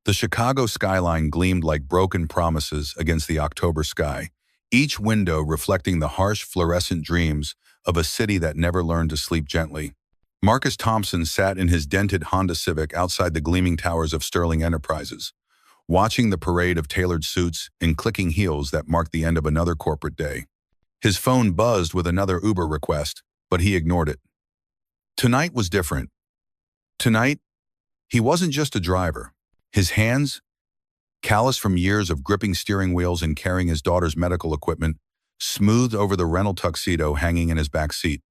The Chicago skyline gleamed like broken promises against the October sky, each window reflecting the harsh fluorescent dreams of a city that never learned to sleep gently. Marcus Thompson sat in his dented Honda Civic outside the gleaming towers of Sterling Enterprises, watching the parade of tailored suits and clicking heels that marked the end of another corporate day. His phone buzzed with another Uber request, but he ignored it. Tonight was different. Tonight, he wasn't just a driver. His hands, calloused from years of gripping steering wheels and carrying his daughter's medical equipment, smoothed over the rental tuxedo hanging in his back seat.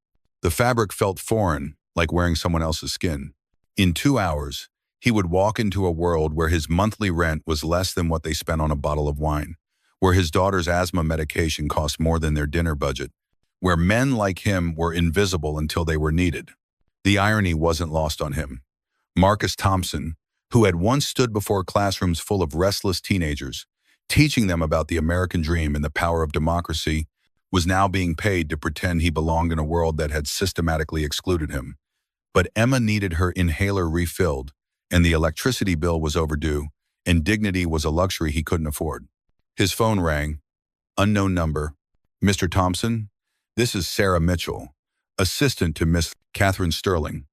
The fabric felt foreign, like wearing someone else's skin. In 2 hours, he would walk into a world where his monthly rent was less than what they spent on a bottle of wine, where his daughter's asthma medication cost more than their dinner budget, where men like him were invisible until they were needed. The irony wasn't lost on him. Marcus Thompson, who had once stood before classrooms full of restless teenagers, teaching them about the American dream and the power of democracy, was now being paid to pretend he belonged in a world that had systematically excluded him. But Emma needed her inhaler refilled, and the electricity bill was overdue, and dignity was a luxury he couldn't afford. His phone rang. Unknown number. Mr. Thompson, this is Sarah Mitchell, assistant to Miss Catherine Sterling.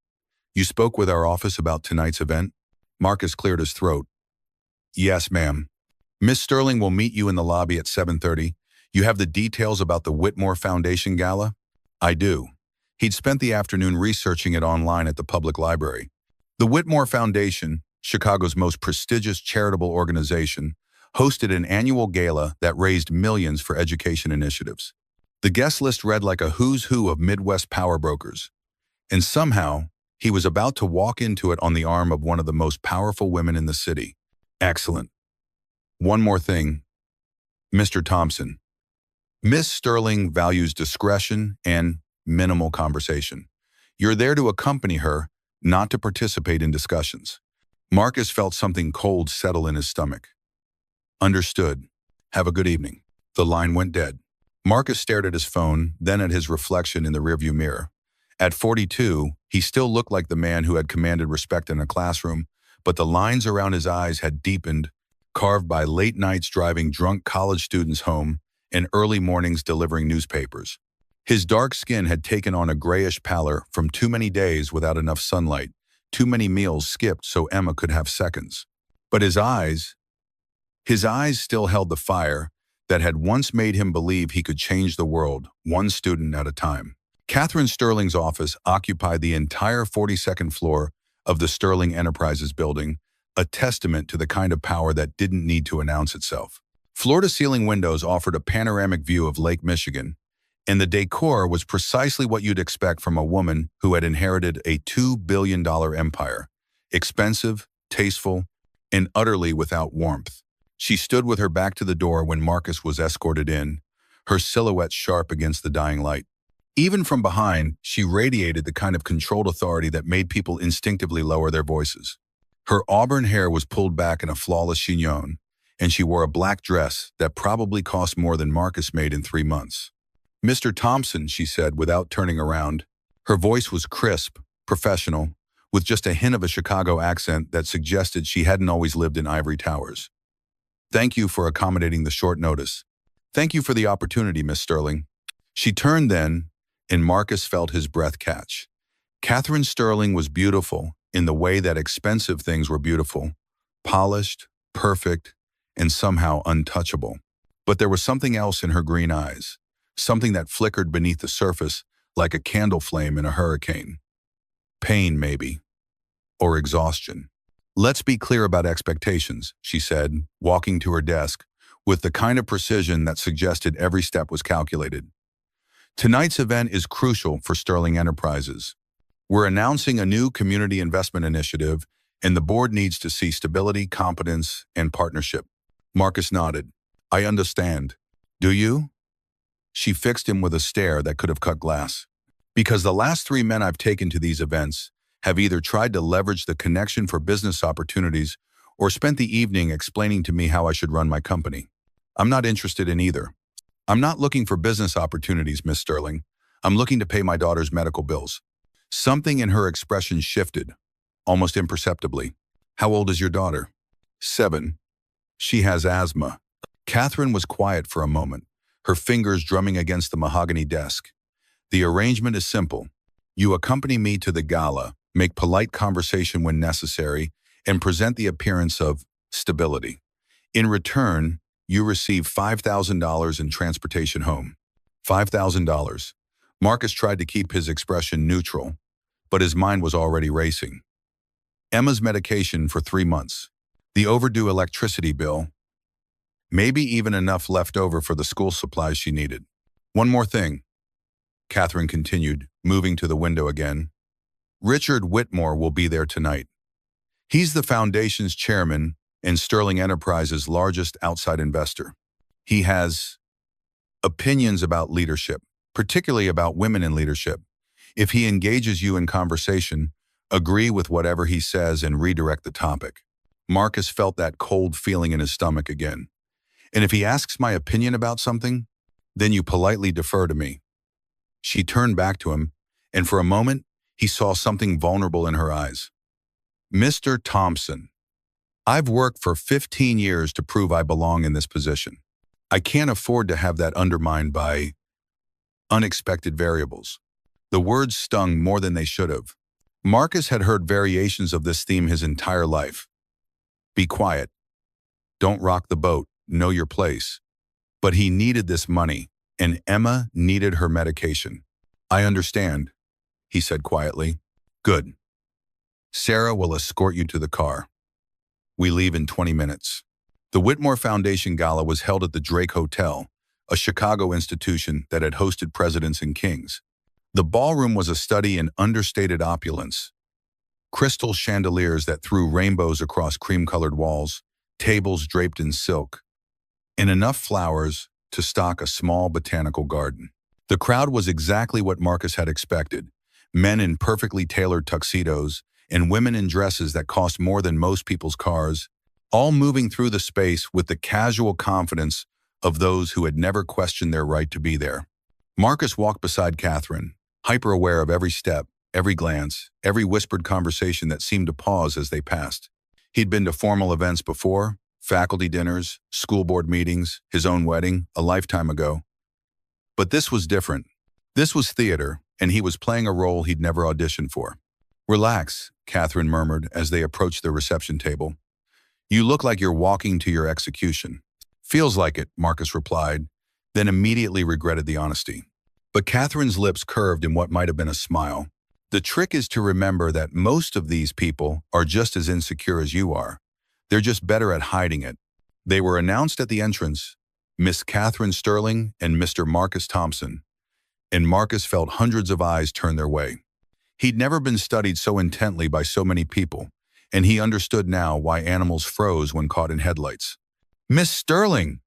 You spoke with our office about tonight's event? Marcus cleared his throat. Yes, ma'am. Miss Sterling will meet you in the lobby at 7:30. You have the details about the Whitmore Foundation Gala? I do. He'd spent the afternoon researching it online at the public library. The Whitmore Foundation, Chicago's most prestigious charitable organization, hosted an annual gala that raised millions for education initiatives. The guest list read like a who's who of Midwest power brokers. And somehow, he was about to walk into it on the arm of one of the most powerful women in the city. Excellent. One more thing. Mr. Thompson. Miss Sterling values discretion and minimal conversation. You're there to accompany her, not to participate in discussions. Marcus felt something cold settle in his stomach. Understood. Have a good evening. The line went dead. Marcus stared at his phone, then at his reflection in the rearview mirror. At 42, he still looked like the man who had commanded respect in a classroom, but the lines around his eyes had deepened, carved by late nights driving drunk college students home and early mornings delivering newspapers. His dark skin had taken on a grayish pallor from too many days without enough sunlight, too many meals skipped so Emma could have seconds. But his eyes still held the fire that had once made him believe he could change the world, one student at a time. Catherine Sterling's office occupied the entire 42nd floor of the Sterling Enterprises building, a testament to the kind of power that didn't need to announce itself. Floor-to-ceiling windows offered a panoramic view of Lake Michigan, and the decor was precisely what you'd expect from a woman who had inherited a $2 billion empire, expensive, tasteful, and utterly without warmth. She stood with her back to the door when Marcus was escorted in, her silhouette sharp against the dying light. Even from behind, she radiated the kind of controlled authority that made people instinctively lower their voices. Her auburn hair was pulled back in a flawless chignon, and she wore a black dress that probably cost more than Marcus made in 3 months. Mr. Thompson, she said without turning around. Her voice was crisp, professional, with just a hint of a Chicago accent that suggested she hadn't always lived in ivory towers. Thank you for accommodating the short notice. Thank you for the opportunity, Miss Sterling. She turned then, and Marcus felt his breath catch. Catherine Sterling was beautiful in the way that expensive things were beautiful, polished, perfect, and somehow untouchable. But there was something else in her green eyes, something that flickered beneath the surface like a candle flame in a hurricane. Pain, maybe, or exhaustion. Let's be clear about expectations, she said, walking to her desk, with the kind of precision that suggested every step was calculated. Tonight's event is crucial for Sterling Enterprises. We're announcing a new community investment initiative, and the board needs to see stability, competence, and partnership. Marcus nodded. I understand. Do you? She fixed him with a stare that could have cut glass. Because the last 3 men I've taken to these events have either tried to leverage the connection for business opportunities or spent the evening explaining to me how I should run my company. I'm not interested in either. I'm not looking for business opportunities, Miss Sterling. I'm looking to pay my daughter's medical bills. Something in her expression shifted, almost imperceptibly. How old is your daughter? 7. She has asthma. Catherine was quiet for a moment, her fingers drumming against the mahogany desk. The arrangement is simple. You accompany me to the gala, make polite conversation when necessary, and present the appearance of stability. In return, you receive $5,000 in transportation home. $5,000. Marcus tried to keep his expression neutral, but his mind was already racing. Emma's medication for 3 months. The overdue electricity bill. Maybe even enough left over for the school supplies she needed. One more thing, Catherine continued, moving to the window again. Richard Whitmore will be there tonight. He's the foundation's chairman and Sterling Enterprises' largest outside investor. He has opinions about leadership, particularly about women in leadership. If he engages you in conversation, agree with whatever he says and redirect the topic. Marcus felt that cold feeling in his stomach again. And if he asks my opinion about something, then you politely defer to me. She turned back to him, and for a moment, he saw something vulnerable in her eyes. Mr. Thompson, I've worked for 15 years to prove I belong in this position. I can't afford to have that undermined by unexpected variables. The words stung more than they should have. Marcus had heard variations of this theme his entire life. Be quiet. Don't rock the boat. Know your place. But he needed this money, and Emma needed her medication. I understand, he said quietly. Good. Sarah will escort you to the car. We leave in 20 minutes. The Whitmore Foundation Gala was held at the Drake Hotel, a Chicago institution that had hosted presidents and kings. The ballroom was a study in understated opulence. Crystal chandeliers that threw rainbows across cream-colored walls, tables draped in silk, and enough flowers to stock a small botanical garden. The crowd was exactly what Marcus had expected. Men in perfectly tailored tuxedos and women in dresses that cost more than most people's cars, all moving through the space with the casual confidence of those who had never questioned their right to be there. Marcus walked beside Catherine, hyper-aware of every step, every glance, every whispered conversation that seemed to pause as they passed. He'd been to formal events before, faculty dinners, school board meetings, his own wedding, a lifetime ago. But this was different. This was theater, and he was playing a role he'd never auditioned for. Relax, Catherine murmured as they approached the reception table. You look like you're walking to your execution. Feels like it, Marcus replied, then immediately regretted the honesty. But Catherine's lips curved in what might have been a smile. The trick is to remember that most of these people are just as insecure as you are. They're just better at hiding it. They were announced at the entrance, Miss Catherine Sterling and Mr. Marcus Thompson, and Marcus felt hundreds of eyes turn their way. He'd never been studied so intently by so many people, and he understood now why animals froze when caught in headlights. Miss Sterling!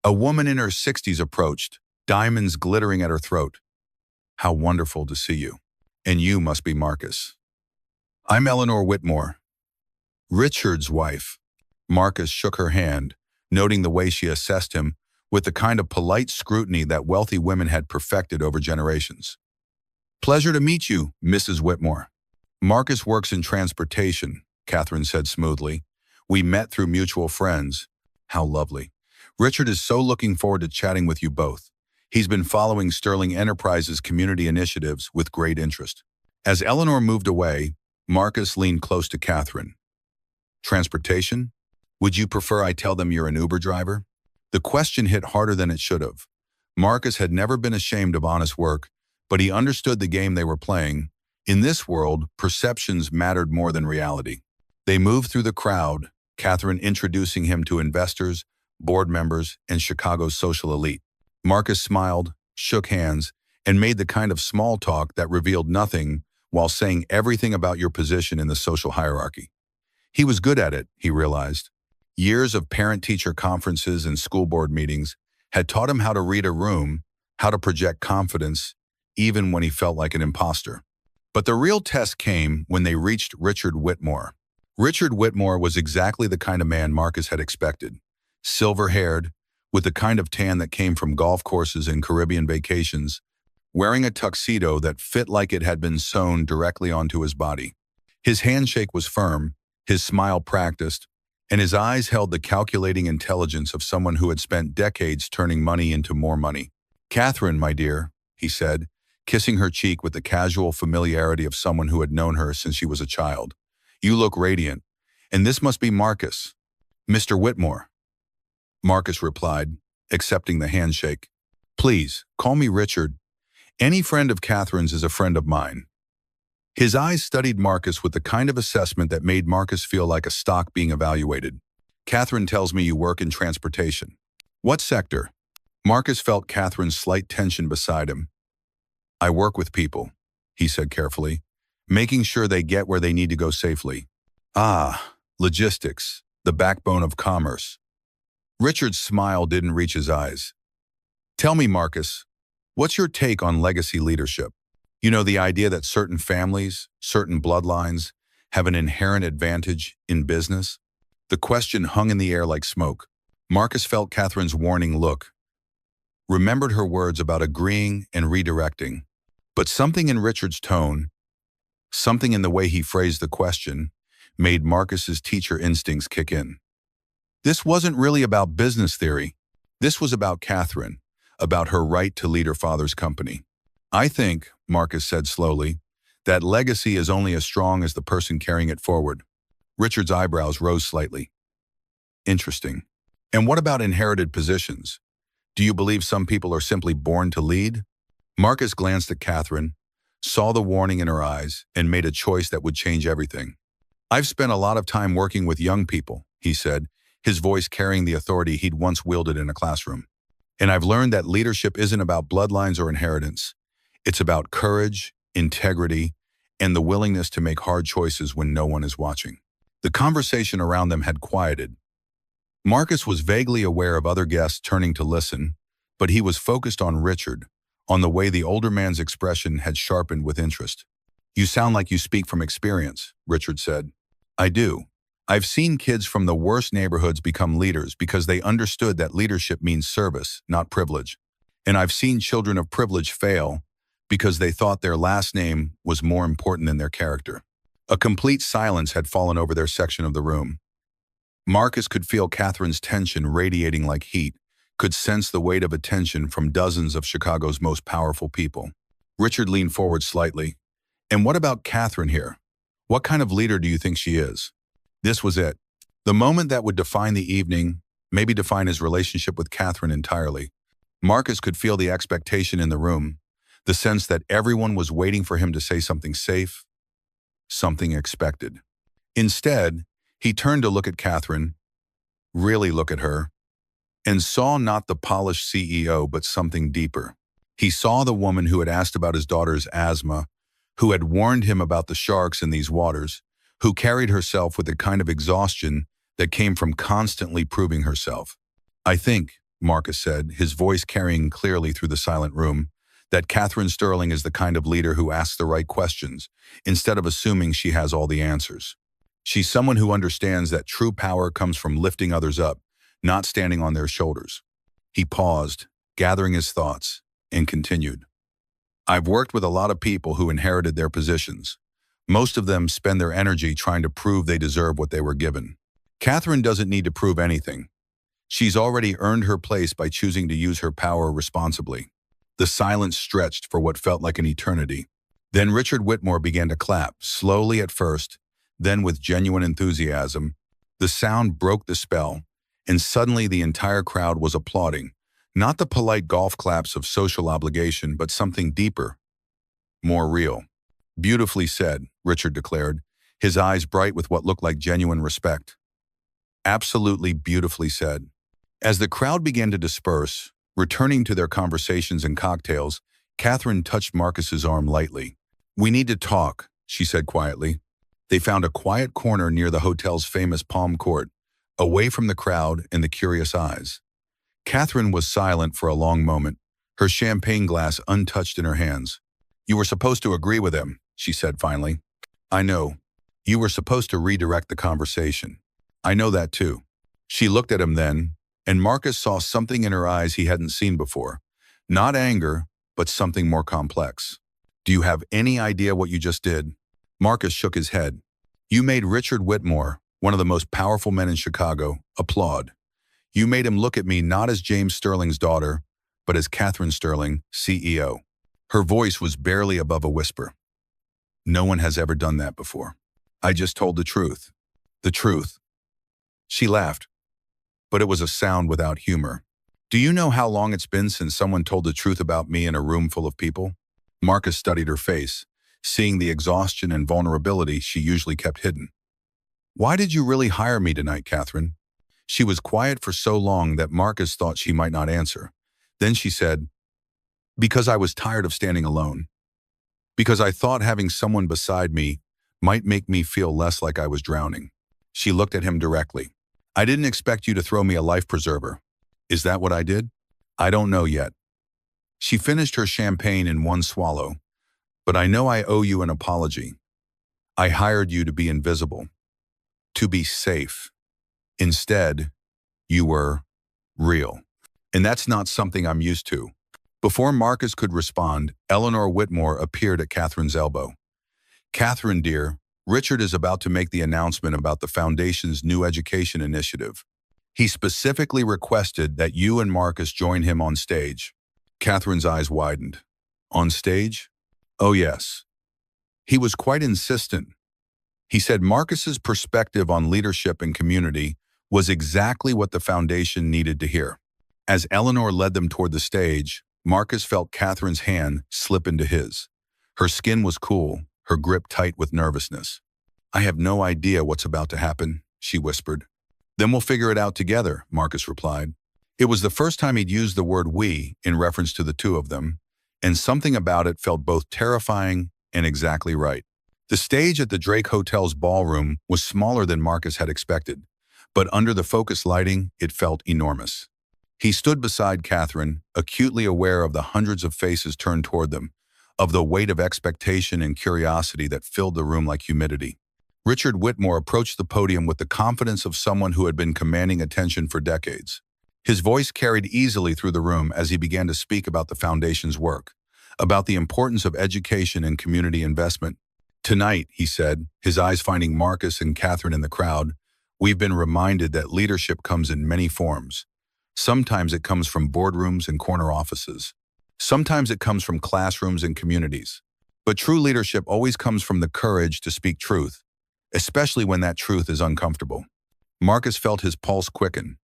A woman in her 60s approached, diamonds glittering at her throat. How wonderful to see you. And you must be Marcus. I'm Eleanor Whitmore, Richard's wife. Marcus shook her hand, noting the way she assessed him with the kind of polite scrutiny that wealthy women had perfected over generations. Pleasure to meet you, Mrs. Whitmore. Marcus works in transportation, Catherine said smoothly. We met through mutual friends. How lovely. Richard is so looking forward to chatting with you both. He's been following Sterling Enterprises' community initiatives with great interest. As Eleanor moved away, Marcus leaned close to Catherine. Transportation? Would you prefer I tell them you're an Uber driver? The question hit harder than it should have. Marcus had never been ashamed of honest work, but he understood the game they were playing. In this world, perceptions mattered more than reality. They moved through the crowd, Catherine introducing him to investors, board members, and Chicago's social elite. Marcus smiled, shook hands, and made the kind of small talk that revealed nothing while saying everything about your position in the social hierarchy. He was good at it, he realized. Years of parent-teacher conferences and school board meetings had taught him how to read a room, how to project confidence, even when he felt like an imposter. But the real test came when they reached Richard Whitmore. Richard Whitmore was exactly the kind of man Marcus had expected. Silver-haired, with the kind of tan that came from golf courses and Caribbean vacations, wearing a tuxedo that fit like it had been sewn directly onto his body. His handshake was firm, his smile practiced, and his eyes held the calculating intelligence of someone who had spent decades turning money into more money. "Catherine, my dear," he said, kissing her cheek with the casual familiarity of someone who had known her since she was a child. "You look radiant. And this must be Marcus." "Mr. Whitmore," Marcus replied, accepting the handshake. "Please, call me Richard. Any friend of Catherine's is a friend of mine." His eyes studied Marcus with the kind of assessment that made Marcus feel like a stock being evaluated. "Catherine tells me you work in transportation." "What sector?" Marcus felt Catherine's slight tension beside him. "I work with people," he said carefully, "making sure they get where they need to go safely." "Ah, logistics, the backbone of commerce." Richard's smile didn't reach his eyes. "Tell me, Marcus, what's your take on legacy leadership? You know, the idea that certain families, certain bloodlines, have an inherent advantage in business?" The question hung in the air like smoke. Marcus felt Catherine's warning look, remembered her words about agreeing and redirecting. But something in Richard's tone, something in the way he phrased the question, made Marcus's teacher instincts kick in. This wasn't really about business theory. This was about Catherine, about her right to lead her father's company. "I think," Marcus said slowly, "that legacy is only as strong as the person carrying it forward." Richard's eyebrows rose slightly. "Interesting. And what about inherited positions? Do you believe some people are simply born to lead?" Marcus glanced at Catherine, saw the warning in her eyes, and made a choice that would change everything. "I've spent a lot of time working with young people," he said, his voice carrying the authority he'd once wielded in a classroom. "And I've learned that leadership isn't about bloodlines or inheritance. It's about courage, integrity, and the willingness to make hard choices when no one is watching." The conversation around them had quieted. Marcus was vaguely aware of other guests turning to listen, but he was focused on Richard, on the way the older man's expression had sharpened with interest. "You sound like you speak from experience," Richard said. "I do. I've seen kids from the worst neighborhoods become leaders because they understood that leadership means service, not privilege. And I've seen children of privilege fail because they thought their last name was more important than their character." A complete silence had fallen over their section of the room. Marcus could feel Catherine's tension radiating like heat, could sense the weight of attention from dozens of Chicago's most powerful people. Richard leaned forward slightly. "And what about Catherine here? What kind of leader do you think she is?" This was it. The moment that would define the evening, maybe define his relationship with Catherine entirely. Marcus could feel the expectation in the room, the sense that everyone was waiting for him to say something safe, something expected. Instead, he turned to look at Catherine, really look at her, and saw not the polished CEO but something deeper. He saw the woman who had asked about his daughter's asthma, who had warned him about the sharks in these waters, who carried herself with a kind of exhaustion that came from constantly proving herself. "I think," Marcus said, his voice carrying clearly through the silent room, "that Catherine Sterling is the kind of leader who asks the right questions, instead of assuming she has all the answers. She's someone who understands that true power comes from lifting others up, not standing on their shoulders." He paused, gathering his thoughts, and continued. "I've worked with a lot of people who inherited their positions. Most of them spend their energy trying to prove they deserve what they were given. Catherine doesn't need to prove anything. She's already earned her place by choosing to use her power responsibly." The silence stretched for what felt like an eternity. Then Richard Whitmore began to clap, slowly at first, then with genuine enthusiasm. The sound broke the spell, and suddenly the entire crowd was applauding, not the polite golf claps of social obligation, but something deeper, more real. "Beautifully said," Richard declared, his eyes bright with what looked like genuine respect. "Absolutely beautifully said." As the crowd began to disperse, returning to their conversations and cocktails, Catherine touched Marcus's arm lightly. "We need to talk," she said quietly. They found a quiet corner near the hotel's famous palm court, away from the crowd and the curious eyes. Catherine was silent for a long moment, her champagne glass untouched in her hands. "You were supposed to agree with him," she said finally. "I know. You were supposed to redirect the conversation. I know that too." She looked at him then, and Marcus saw something in her eyes he hadn't seen before. Not anger, but something more complex. "Do you have any idea what you just did?" Marcus shook his head. "You made Richard Whitmore, one of the most powerful men in Chicago, applaud. You made him look at me not as James Sterling's daughter, but as Catherine Sterling, CEO. Her voice was barely above a whisper. No one has ever done that before. I just told the truth. The truth. She laughed, but it was a sound without humor. Do you know how long it's been since someone told the truth about me in a room full of people? Marcus studied her face, seeing the exhaustion and vulnerability she usually kept hidden. Why did you really hire me tonight, Catherine? She was quiet for so long that Marcus thought she might not answer. Then she said, because I was tired of standing alone. Because I thought having someone beside me might make me feel less like I was drowning. She looked at him directly. I didn't expect you to throw me a life preserver. Is that what I did? I don't know yet. She finished her champagne in one swallow. But I know I owe you an apology. I hired you to be invisible, to be safe. Instead, you were real. And that's not something I'm used to. Before Marcus could respond, Eleanor Whitmore appeared at Catherine's elbow. Catherine, dear, Richard is about to make the announcement about the Foundation's new education initiative. He specifically requested that you and Marcus join him on stage. Catherine's eyes widened. On stage? Oh, yes. He was quite insistent. He said Marcus's perspective on leadership and community was exactly what the Foundation needed to hear. As Eleanor led them toward the stage, Marcus felt Catherine's hand slip into his. Her skin was cool, her grip tight with nervousness. I have no idea what's about to happen, she whispered. Then we'll figure it out together, Marcus replied. It was the first time he'd used the word we in reference to the two of them, and something about it felt both terrifying and exactly right. The stage at the Drake Hotel's ballroom was smaller than Marcus had expected, but under the focused lighting, it felt enormous. He stood beside Catherine, acutely aware of the hundreds of faces turned toward them, of the weight of expectation and curiosity that filled the room like humidity. Richard Whitmore approached the podium with the confidence of someone who had been commanding attention for decades. His voice carried easily through the room as he began to speak about the Foundation's work, about the importance of education and community investment. Tonight, he said, his eyes finding Marcus and Catherine in the crowd, we've been reminded that leadership comes in many forms. Sometimes it comes from boardrooms and corner offices. Sometimes it comes from classrooms and communities. But true leadership always comes from the courage to speak truth, especially when that truth is uncomfortable. Marcus felt his pulse quicken.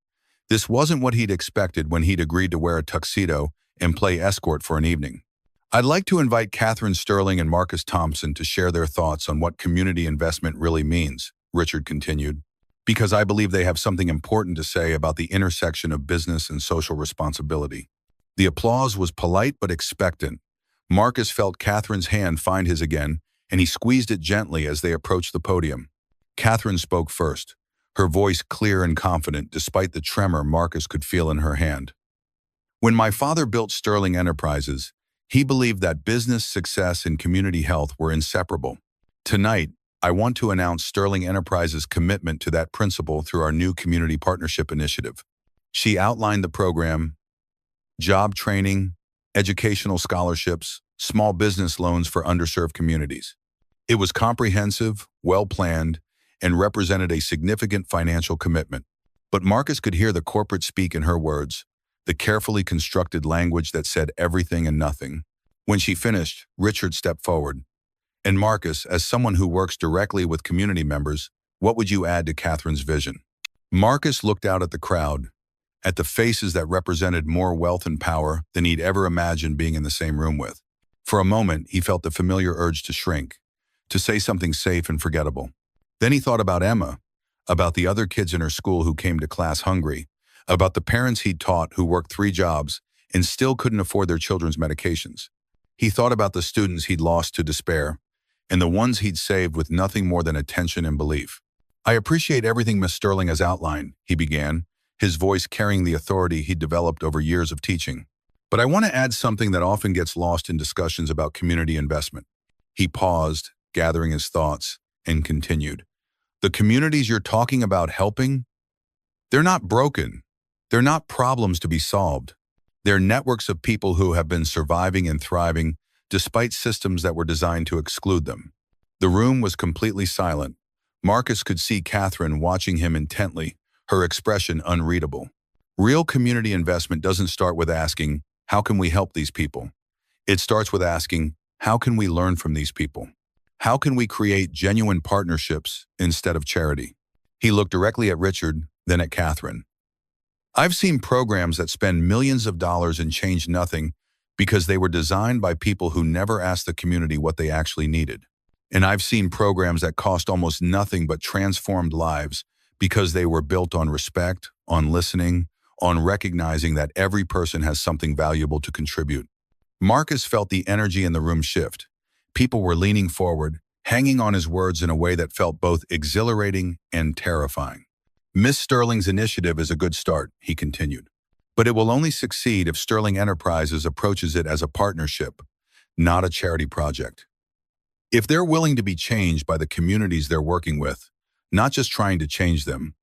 This wasn't what he'd expected when he'd agreed to wear a tuxedo and play escort for an evening. I'd like to invite Catherine Sterling and Marcus Thompson to share their thoughts on what community investment really means, Richard continued, because I believe they have something important to say about the intersection of business and social responsibility. The applause was polite but expectant. Marcus felt Catherine's hand find his again, and he squeezed it gently as they approached the podium. Catherine spoke first, her voice clear and confident despite the tremor Marcus could feel in her hand. When my father built Sterling Enterprises, he believed that business success and community health were inseparable. Tonight, I want to announce Sterling Enterprises' commitment to that principle through our new community partnership initiative. She outlined the program: job training, educational scholarships, small business loans for underserved communities. It was comprehensive, well-planned, and represented a significant financial commitment. But Marcus could hear the corporate speak in her words, the carefully constructed language that said everything and nothing. When she finished, Richard stepped forward. And Marcus, as someone who works directly with community members, what would you add to Catherine's vision? Marcus looked out at the crowd, at the faces that represented more wealth and power than he'd ever imagined being in the same room with. For a moment, he felt the familiar urge to shrink, to say something safe and forgettable. Then he thought about Emma, about the other kids in her school who came to class hungry, about the parents he'd taught who worked 3 jobs and still couldn't afford their children's medications. He thought about the students he'd lost to despair, and the ones he'd saved with nothing more than attention and belief. I appreciate everything Miss Sterling has outlined, he began, his voice carrying the authority he'd developed over years of teaching. But I want to add something that often gets lost in discussions about community investment. He paused, gathering his thoughts, and continued. The communities you're talking about helping, they're not broken. They're not problems to be solved. They're networks of people who have been surviving and thriving despite systems that were designed to exclude them. The room was completely silent, Marcus could see Catherine watching him intently, her expression unreadable. Real community investment doesn't start with asking, how can we help these people? It starts with asking, how can we learn from these people? How can we create genuine partnerships instead of charity? He looked directly at Richard, then at Catherine. I've seen programs that spend millions of dollars and change nothing because they were designed by people who never asked the community what they actually needed. And I've seen programs that cost almost nothing but transformed lives because they were built on respect, on listening, on recognizing that every person has something valuable to contribute. Marcus felt the energy in the room shift. People were leaning forward, hanging on his words in a way that felt both exhilarating and terrifying. Miss Sterling's initiative is a good start, he continued. But it will only succeed if Sterling Enterprises approaches it as a partnership, not a charity project. If they're willing to be changed by the communities they're working with, not just trying to change them.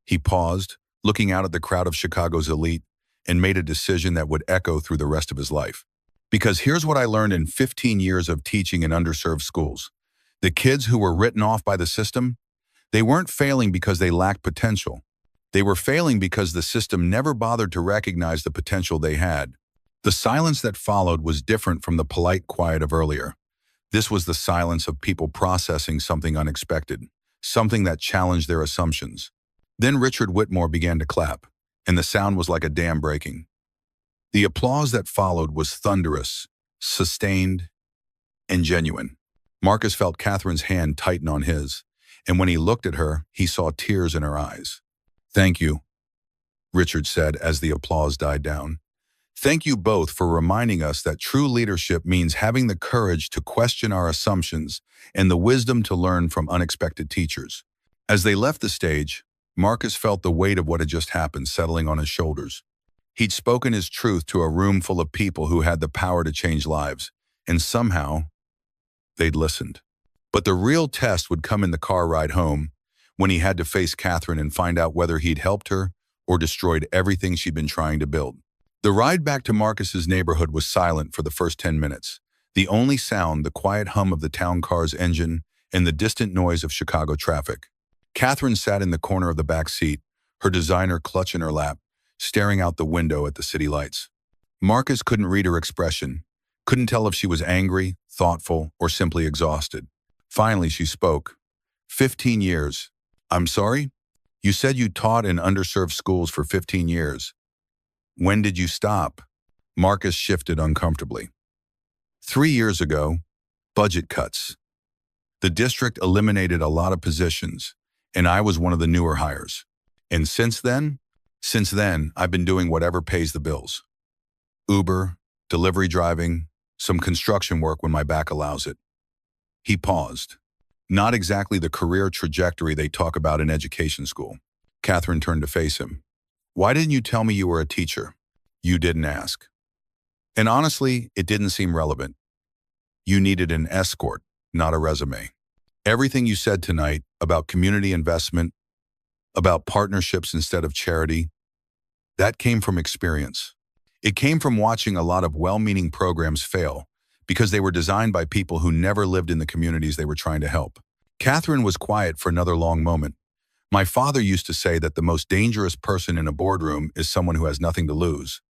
He paused, looking out at the crowd of Chicago's elite, and made a decision that would echo through the rest of his life. Because here's what I learned in 15 years of teaching in underserved schools. The kids who were written off by the system, they weren't failing because they lacked potential. They were failing because the system never bothered to recognize the potential they had. The silence that followed was different from the polite quiet of earlier. This was the silence of people processing something unexpected, something that challenged their assumptions. Then Richard Whitmore began to clap, and the sound was like a dam breaking. The applause that followed was thunderous, sustained, and genuine. Marcus felt Catherine's hand tighten on his, and when he looked at her, he saw tears in her eyes. "Thank you," Richard said as the applause died down. "Thank you both for reminding us that true leadership means having the courage to question our assumptions and the wisdom to learn from unexpected teachers." As they left the stage, Marcus felt the weight of what had just happened settling on his shoulders. He'd spoken his truth to a room full of people who had the power to change lives, and somehow, they'd listened. But the real test would come in the car ride home, when he had to face Catherine and find out whether he'd helped her or destroyed everything she'd been trying to build. The ride back to Marcus's neighborhood was silent for the first 10 minutes. The only sound, the quiet hum of the town car's engine and the distant noise of Chicago traffic. Catherine sat in the corner of the back seat, her designer clutch in her lap, staring out the window at the city lights. Marcus couldn't read her expression, couldn't tell if she was angry, thoughtful, or simply exhausted. Finally, she spoke. 15 years. I'm sorry? You said you taught in underserved schools for 15 years. When did you stop? Marcus shifted uncomfortably. 3 years ago, budget cuts. The district eliminated a lot of positions, and I was one of the newer hires. And since then, I've been doing whatever pays the bills. Uber, delivery driving, some construction work when my back allows it. He paused. Not exactly the career trajectory they talk about in education school. Catherine turned to face him. Why didn't you tell me you were a teacher? You didn't ask. And honestly, it didn't seem relevant. You needed an escort, not a resume. Everything you said tonight about community investment, about partnerships instead of charity, that came from experience. It came from watching a lot of well-meaning programs fail because they were designed by people who never lived in the communities they were trying to help. Catherine was quiet for another long moment. My father used to say that the most dangerous person in a boardroom is someone who has nothing to lose.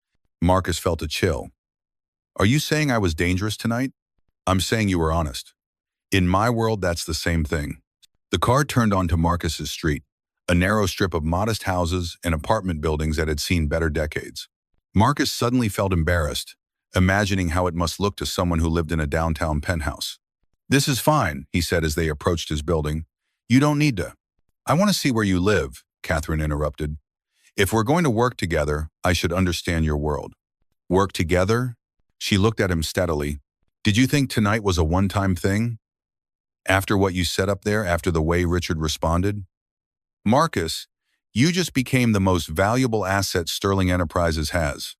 Marcus felt a chill. Are you saying I was dangerous tonight? I'm saying you were honest. In my world, that's the same thing. The car turned onto Marcus's street, a narrow strip of modest houses and apartment buildings that had seen better decades. Marcus suddenly felt embarrassed, imagining how it must look to someone who lived in a downtown penthouse. This is fine, he said as they approached his building. You don't need to. I want to see where you live, Catherine interrupted. If we're going to work together, I should understand your world. Work together? She looked at him steadily. Did you think tonight was a one-time thing? After what you said up there, after the way Richard responded? Marcus, you just became the most valuable asset Sterling Enterprises has.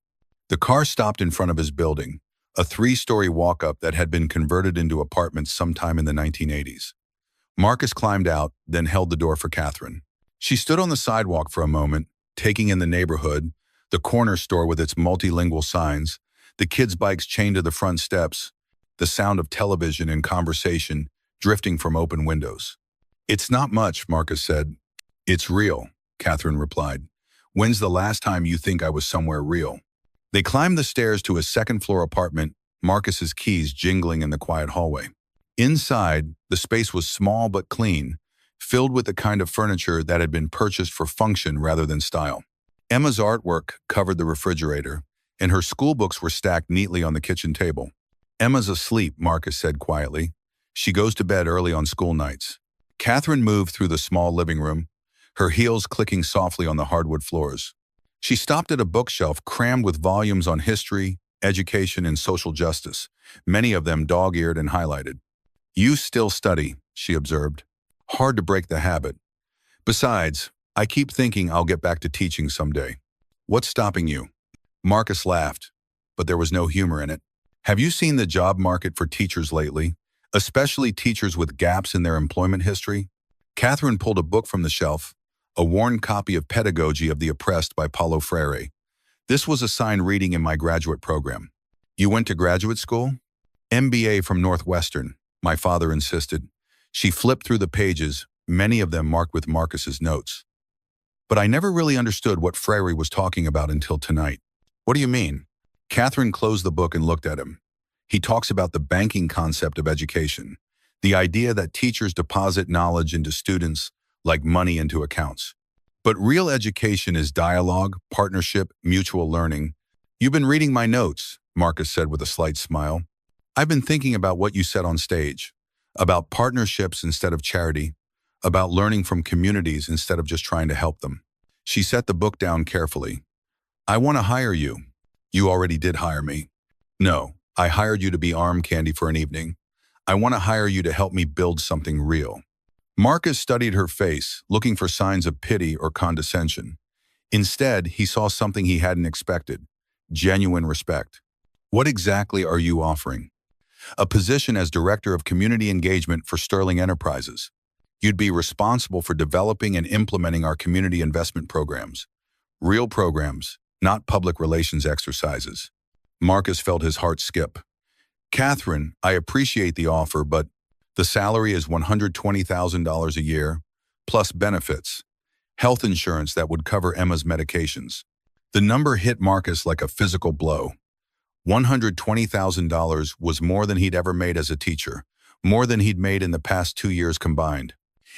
The car stopped in front of his building, a 3-story walk-up that had been converted into apartments sometime in the 1980s. Marcus climbed out, then held the door for Catherine. She stood on the sidewalk for a moment, taking in the neighborhood, the corner store with its multilingual signs, the kids' bikes chained to the front steps, the sound of television and conversation drifting from open windows. It's not much, Marcus said. It's real, Catherine replied. When's the last time you think I was somewhere real? They climbed the stairs to a second-floor apartment, Marcus's keys jingling in the quiet hallway. Inside, the space was small but clean, filled with the kind of furniture that had been purchased for function rather than style. Emma's artwork covered the refrigerator, and her school books were stacked neatly on the kitchen table. Emma's asleep, Marcus said quietly. She goes to bed early on school nights. Catherine moved through the small living room, her heels clicking softly on the hardwood floors. She stopped at a bookshelf crammed with volumes on history, education, and social justice, many of them dog-eared and highlighted. You still study, she observed. Hard to break the habit. Besides, I keep thinking I'll get back to teaching someday. What's stopping you? Marcus laughed, but there was no humor in it. Have you seen the job market for teachers lately, especially teachers with gaps in their employment history? Catherine pulled a book from the shelf, a worn copy of Pedagogy of the Oppressed by Paulo Freire. This was assigned reading in my graduate program. You went to graduate school? MBA from Northwestern, my father insisted. She flipped through the pages, many of them marked with Marcus's notes. But I never really understood what Freire was talking about until tonight. What do you mean? Catherine closed the book and looked at him. He talks about the banking concept of education, the idea that teachers deposit knowledge into students like money into accounts. But real education is dialogue, partnership, mutual learning. You've been reading my notes, Marcus said with a slight smile. I've been thinking about what you said on stage, about partnerships instead of charity, about learning from communities instead of just trying to help them. She set the book down carefully. I want to hire you. You already did hire me. No, I hired you to be arm candy for an evening. I want to hire you to help me build something real. Marcus studied her face, looking for signs of pity or condescension. Instead, he saw something he hadn't expected, genuine respect. What exactly are you offering? A position as Director of Community Engagement for Sterling Enterprises. You'd be responsible for developing and implementing our community investment programs. Real programs, not public relations exercises. Marcus felt his heart skip. Catherine, I appreciate the offer, but the salary is $120,000 a year, plus benefits, health insurance that would cover Emma's medications. The number hit Marcus like a physical blow. $120,000 was more than he'd ever made as a teacher, more than he'd made in the past 2 years combined.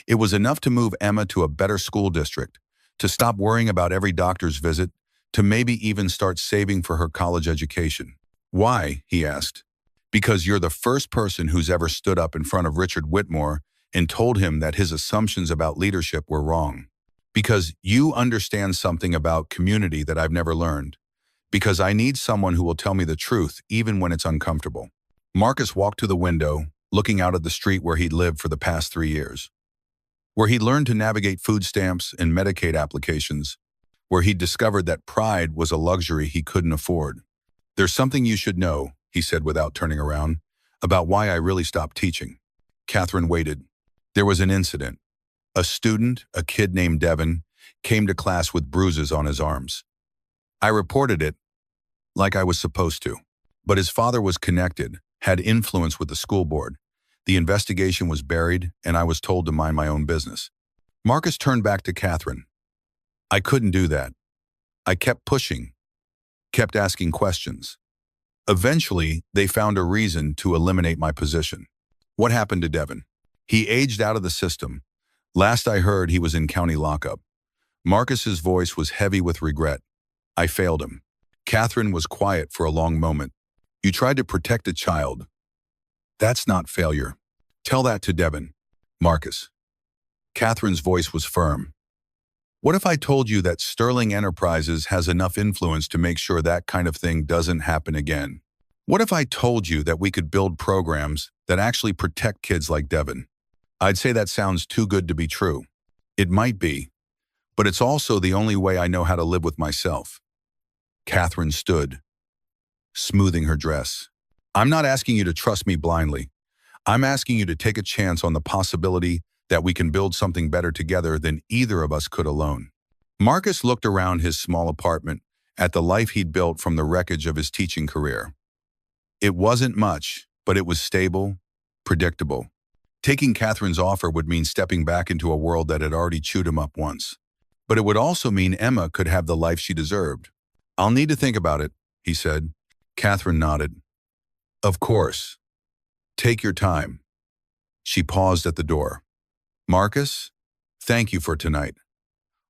It was enough to move Emma to a better school district, to stop worrying about every doctor's visit, to maybe even start saving for her college education. Why? He asked. Because you're the first person who's ever stood up in front of Richard Whitmore and told him that his assumptions about leadership were wrong. Because you understand something about community that I've never learned. Because I need someone who will tell me the truth even when it's uncomfortable. Marcus walked to the window, looking out at the street where he'd lived for the past 3 years. Where he'd learned to navigate food stamps and Medicaid applications. Where he'd discovered that pride was a luxury he couldn't afford. There's something you should know, he said without turning around, about why I really stopped teaching. Catherine waited. There was an incident. A student, a kid named Devin, came to class with bruises on his arms. I reported it like I was supposed to. But his father was connected, had influence with the school board. The investigation was buried, and I was told to mind my own business. Marcus turned back to Catherine. I couldn't do that. I kept pushing, kept asking questions. Eventually, they found a reason to eliminate my position. What happened to Devin? He aged out of the system. Last I heard, he was in county lockup. Marcus's voice was heavy with regret. I failed him. Catherine was quiet for a long moment. You tried to protect a child. That's not failure. Tell that to Devin. Marcus. Catherine's voice was firm. What if I told you that Sterling Enterprises has enough influence to make sure that kind of thing doesn't happen again? What if I told you that we could build programs that actually protect kids like Devin? I'd say that sounds too good to be true. It might be, but it's also the only way I know how to live with myself. Catherine stood, smoothing her dress. I'm not asking you to trust me blindly. I'm asking you to take a chance on the possibility that we can build something better together than either of us could alone. Marcus looked around his small apartment at the life he'd built from the wreckage of his teaching career. It wasn't much, but it was stable, predictable. Taking Catherine's offer would mean stepping back into a world that had already chewed him up once. But it would also mean Emma could have the life she deserved. "I'll need to think about it," he said. Catherine nodded. "Of course. Take your time." She paused at the door. "Marcus, thank you for tonight,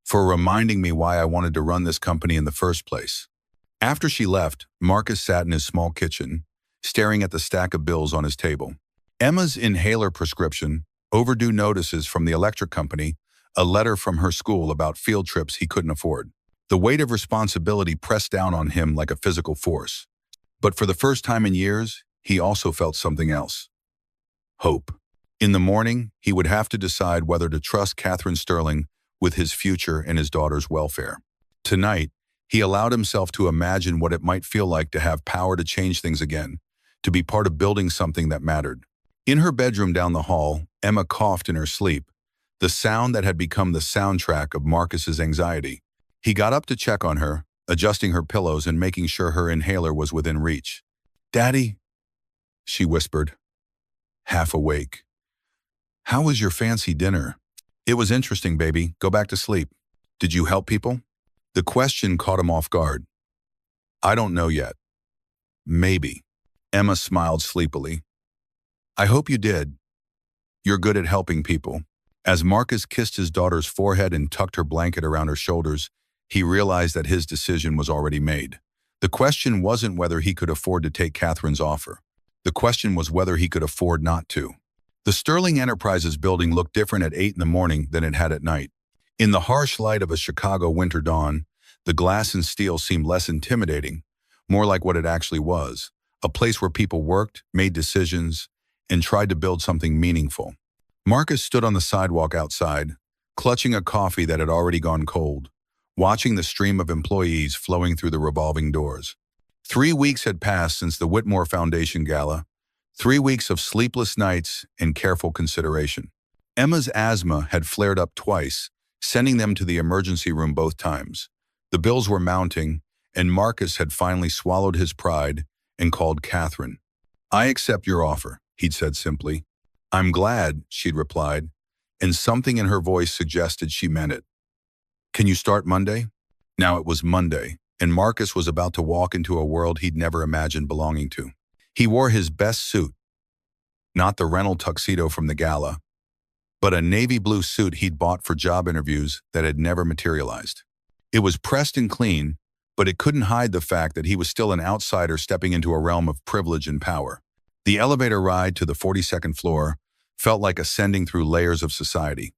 for reminding me why I wanted to run this company in the first place." After she left, Marcus sat in his small kitchen, staring at the stack of bills on his table. Emma's inhaler prescription, overdue notices from the electric company, a letter from her school about field trips he couldn't afford. The weight of responsibility pressed down on him like a physical force. But for the first time in years, he also felt something else. Hope. In the morning, he would have to decide whether to trust Catherine Sterling with his future and his daughter's welfare. Tonight, he allowed himself to imagine what it might feel like to have power to change things again, to be part of building something that mattered. In her bedroom down the hall, Emma coughed in her sleep, the sound that had become the soundtrack of Marcus's anxiety. He got up to check on her, adjusting her pillows and making sure her inhaler was within reach. "Daddy," she whispered, half awake. "How was your fancy dinner?" "It was interesting, baby. Go back to sleep." "Did you help people?" The question caught him off guard. "I don't know yet. Maybe." Emma smiled sleepily. "I hope you did. You're good at helping people." As Marcus kissed his daughter's forehead and tucked her blanket around her shoulders, he realized that his decision was already made. The question wasn't whether he could afford to take Catherine's offer. The question was whether he could afford not to. The Sterling Enterprises building looked different at 8 in the morning than it had at night. In the harsh light of a Chicago winter dawn, the glass and steel seemed less intimidating, more like what it actually was, a place where people worked, made decisions, and tried to build something meaningful. Marcus stood on the sidewalk outside, clutching a coffee that had already gone cold, watching the stream of employees flowing through the revolving doors. 3 weeks had passed since the Whitmore Foundation Gala, 3 weeks of sleepless nights and careful consideration. Emma's asthma had flared up twice, sending them to the emergency room both times. The bills were mounting, and Marcus had finally swallowed his pride and called Catherine. "I accept your offer," he'd said simply. "I'm glad," she'd replied, and something in her voice suggested she meant it. "Can you start Monday?" Now it was Monday, and Marcus was about to walk into a world he'd never imagined belonging to. He wore his best suit, not the rental tuxedo from the gala, but a navy blue suit he'd bought for job interviews that had never materialized. It was pressed and clean, but it couldn't hide the fact that he was still an outsider stepping into a realm of privilege and power. The elevator ride to the 42nd floor felt like ascending through layers of society.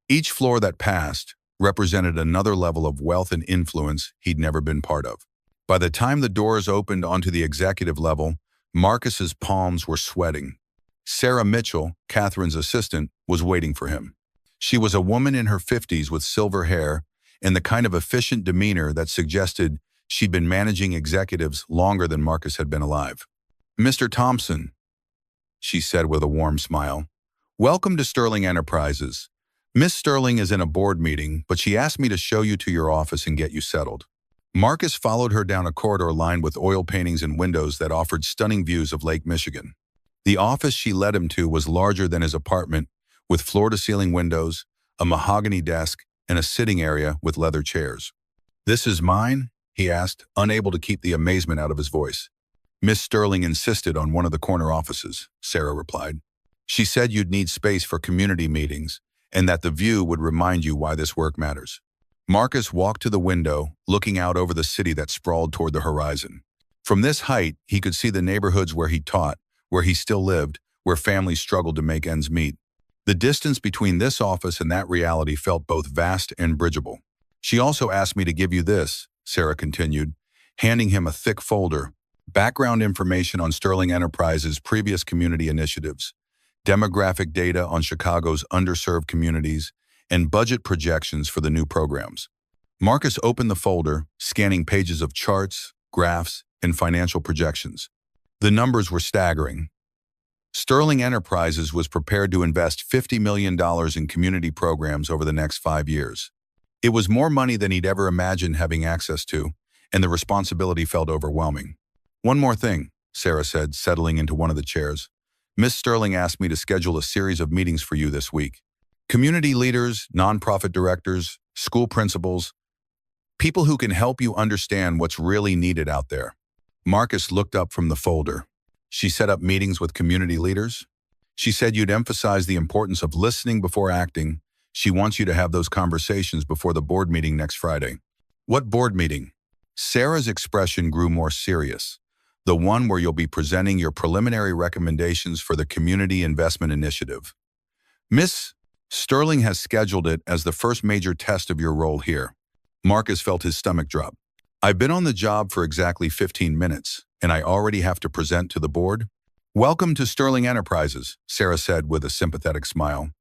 Each floor that passed represented another level of wealth and influence he'd never been part of. By the time the doors opened onto the executive level, Marcus's palms were sweating. Sarah Mitchell, Catherine's assistant, was waiting for him. She was a woman in her 50s with silver hair and the kind of efficient demeanor that suggested she'd been managing executives longer than Marcus had been alive. "Mr. Thompson," she said with a warm smile, "welcome to Sterling Enterprises. Miss Sterling is in a board meeting, but she asked me to show you to your office and get you settled." Marcus followed her down a corridor lined with oil paintings and windows that offered stunning views of Lake Michigan. The office she led him to was larger than his apartment, with floor-to-ceiling windows, a mahogany desk, and a sitting area with leather chairs. "This is mine?" he asked, unable to keep the amazement out of his voice. "Miss Sterling insisted on one of the corner offices," Sarah replied. "She said you'd need space for community meetings and that the view would remind you why this work matters." Marcus walked to the window, looking out over the city that sprawled toward the horizon. From this height, he could see the neighborhoods where he taught, where he still lived, where families struggled to make ends meet. The distance between this office and that reality felt both vast and bridgeable. "She also asked me to give you this," Sarah continued, handing him a thick folder, background information on Sterling Enterprises' previous community initiatives, demographic data on Chicago's underserved communities, and budget projections for the new programs. Marcus opened the folder, scanning pages of charts, graphs, and financial projections. The numbers were staggering. Sterling Enterprises was prepared to invest $50 million in community programs over the next 5 years. It was more money than he'd ever imagined having access to, and the responsibility felt overwhelming. "One more thing," Sarah said, settling into one of the chairs. Miss Sterling asked me to schedule a series of meetings for you this week. Community leaders, nonprofit directors, school principals, people who can help you understand what's really needed out there. Marcus looked up from the folder. She set up meetings with community leaders. She said you'd emphasize the importance of listening before acting. She wants you to have those conversations before the board meeting next Friday. What board meeting? Sarah's expression grew more serious. The one where you'll be presenting your preliminary recommendations for the Community Investment Initiative. Miss Sterling has scheduled it as the first major test of your role here. Marcus felt his stomach drop. I've been on the job for exactly 15 minutes, and I already have to present to the board? Welcome to Sterling Enterprises, Sarah said with a sympathetic smile.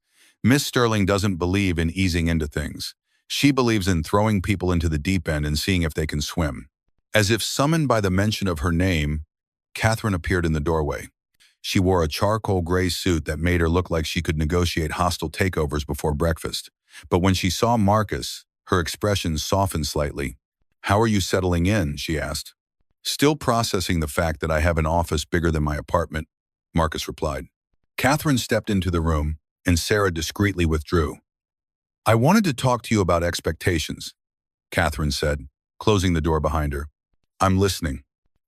Miss Sterling doesn't believe in easing into things. She believes in throwing people into the deep end and seeing if they can swim. As if summoned by the mention of her name, Catherine appeared in the doorway. She wore a charcoal gray suit that made her look like she could negotiate hostile takeovers before breakfast. But when she saw Marcus, her expression softened slightly. "How are you settling in?" she asked. "Still processing the fact that I have an office bigger than my apartment," Marcus replied. Catherine stepped into the room, and Sarah discreetly withdrew. "I wanted to talk to you about expectations," Catherine said, closing the door behind her. "I'm listening."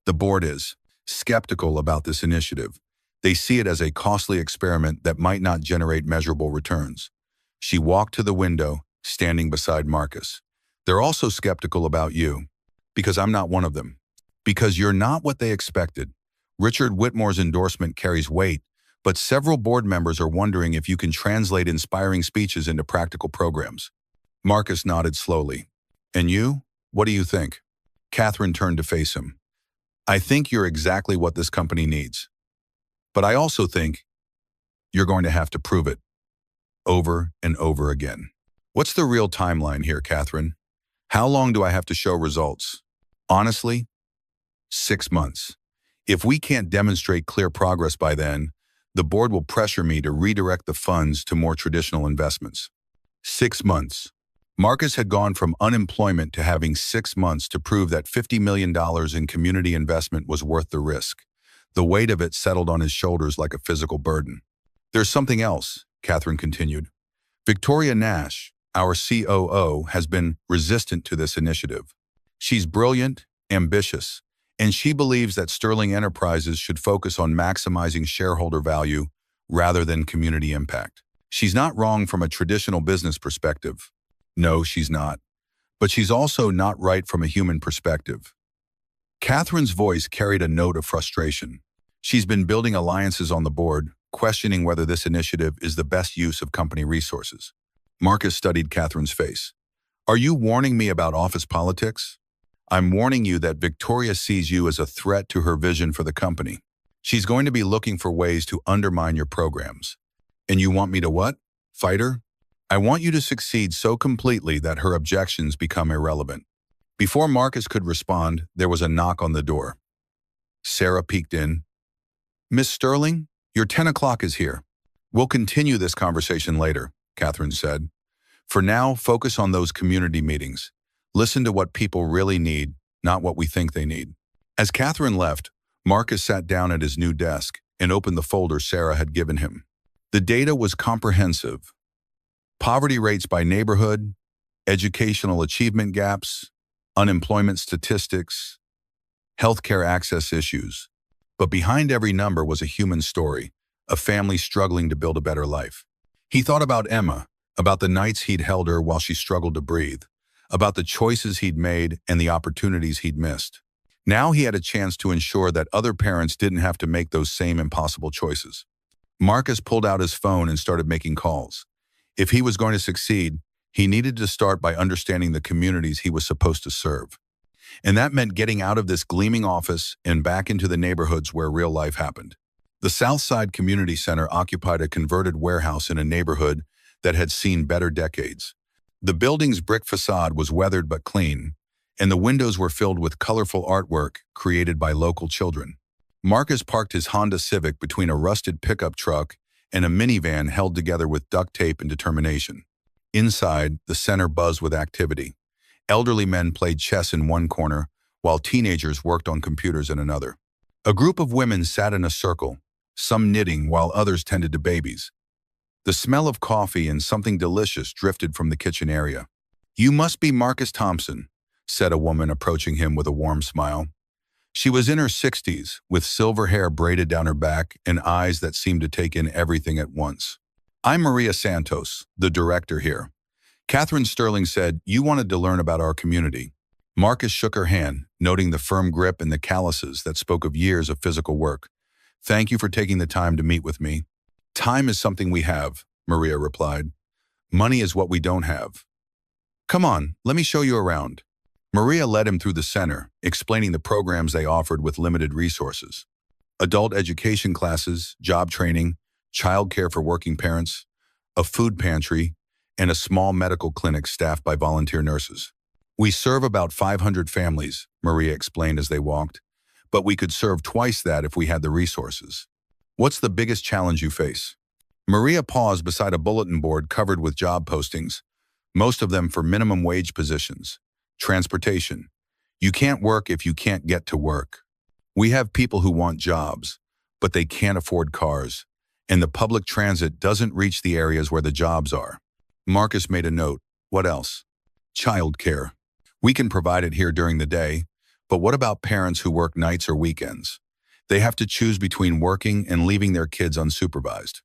The board is skeptical about this initiative. They see it as a costly experiment that might not generate measurable returns. She walked to the window, standing beside Marcus. "They're also skeptical about you, because I'm not one of them. Because you're not what they expected. Richard Whitmore's endorsement carries weight, but several board members are wondering if you can translate inspiring speeches into practical programs." Marcus nodded slowly. "And you? What do you think?" Catherine turned to face him. "I think you're exactly what this company needs. But I also think you're going to have to prove it over and over again." "What's the real timeline here, Catherine? How long do I have to show results?" "Honestly, 6 months. If we can't demonstrate clear progress by then, the board will pressure me to redirect the funds to more traditional investments." 6 months. Marcus had gone from unemployment to having 6 months to prove that $50 million in community investment was worth the risk. The weight of it settled on his shoulders like a physical burden. "There's something else," Catherine continued. "Victoria Nash, our COO, has been resistant to this initiative. She's brilliant, ambitious, and she believes that Sterling Enterprises should focus on maximizing shareholder value rather than community impact. She's not wrong from a traditional business perspective. No, she's not. But she's also not right from a human perspective." Catherine's voice carried a note of frustration. She's been building alliances on the board, questioning whether this initiative is the best use of company resources. Marcus studied Catherine's face. "Are you warning me about office politics?" "I'm warning you that Victoria sees you as a threat to her vision for the company. She's going to be looking for ways to undermine your programs. And you want me to what? Fight her? I want you to succeed so completely that her objections become irrelevant." Before Marcus could respond, there was a knock on the door. Sarah peeked in. "Miss Sterling, your 10 o'clock is here." "We'll continue this conversation later," Catherine said. "For now, focus on those community meetings. Listen to what people really need, not what we think they need." As Catherine left, Marcus sat down at his new desk and opened the folder Sarah had given him. The data was comprehensive. Poverty rates by neighborhood, educational achievement gaps, unemployment statistics, healthcare access issues. But behind every number was a human story, a family struggling to build a better life. He thought about Emma, about the nights he'd held her while she struggled to breathe, about the choices he'd made and the opportunities he'd missed. Now he had a chance to ensure that other parents didn't have to make those same impossible choices. Marcus pulled out his phone and started making calls. If he was going to succeed, he needed to start by understanding the communities he was supposed to serve. And that meant getting out of this gleaming office and back into the neighborhoods where real life happened. The Southside Community Center occupied a converted warehouse in a neighborhood that had seen better decades. The building's brick facade was weathered but clean, and the windows were filled with colorful artwork created by local children. Marcus parked his Honda Civic between a rusted pickup truck and a minivan held together with duct tape and determination. Inside, the center buzzed with activity. Elderly men played chess in one corner, while teenagers worked on computers in another. A group of women sat in a circle, some knitting while others tended to babies. The smell of coffee and something delicious drifted from the kitchen area. "You must be Marcus Thompson," said a woman approaching him with a warm smile. She was in her 60s, with silver hair braided down her back and eyes that seemed to take in everything at once. "I'm Maria Santos, the director here." Catherine Sterling said, "You wanted to learn about our community." Marcus shook her hand, noting the firm grip and the calluses that spoke of years of physical work. "Thank you for taking the time to meet with me." "Time is something we have," Maria replied. "Money is what we don't have. Come on, let me show you around." Maria led him through the center, explaining the programs they offered with limited resources. Adult education classes, job training, childcare for working parents, a food pantry, and a small medical clinic staffed by volunteer nurses. "We serve about 500 families," Maria explained as they walked, "but we could serve twice that if we had the resources." "What's the biggest challenge you face?" Maria paused beside a bulletin board covered with job postings, most of them for minimum wage positions. "Transportation. You can't work if you can't get to work. We have people who want jobs, but they can't afford cars, and the public transit doesn't reach the areas where the jobs are." Marcus made a note. "What else?" "Childcare. We can provide it here during the day, but what about parents who work nights or weekends? They have to choose between working and leaving their kids unsupervised."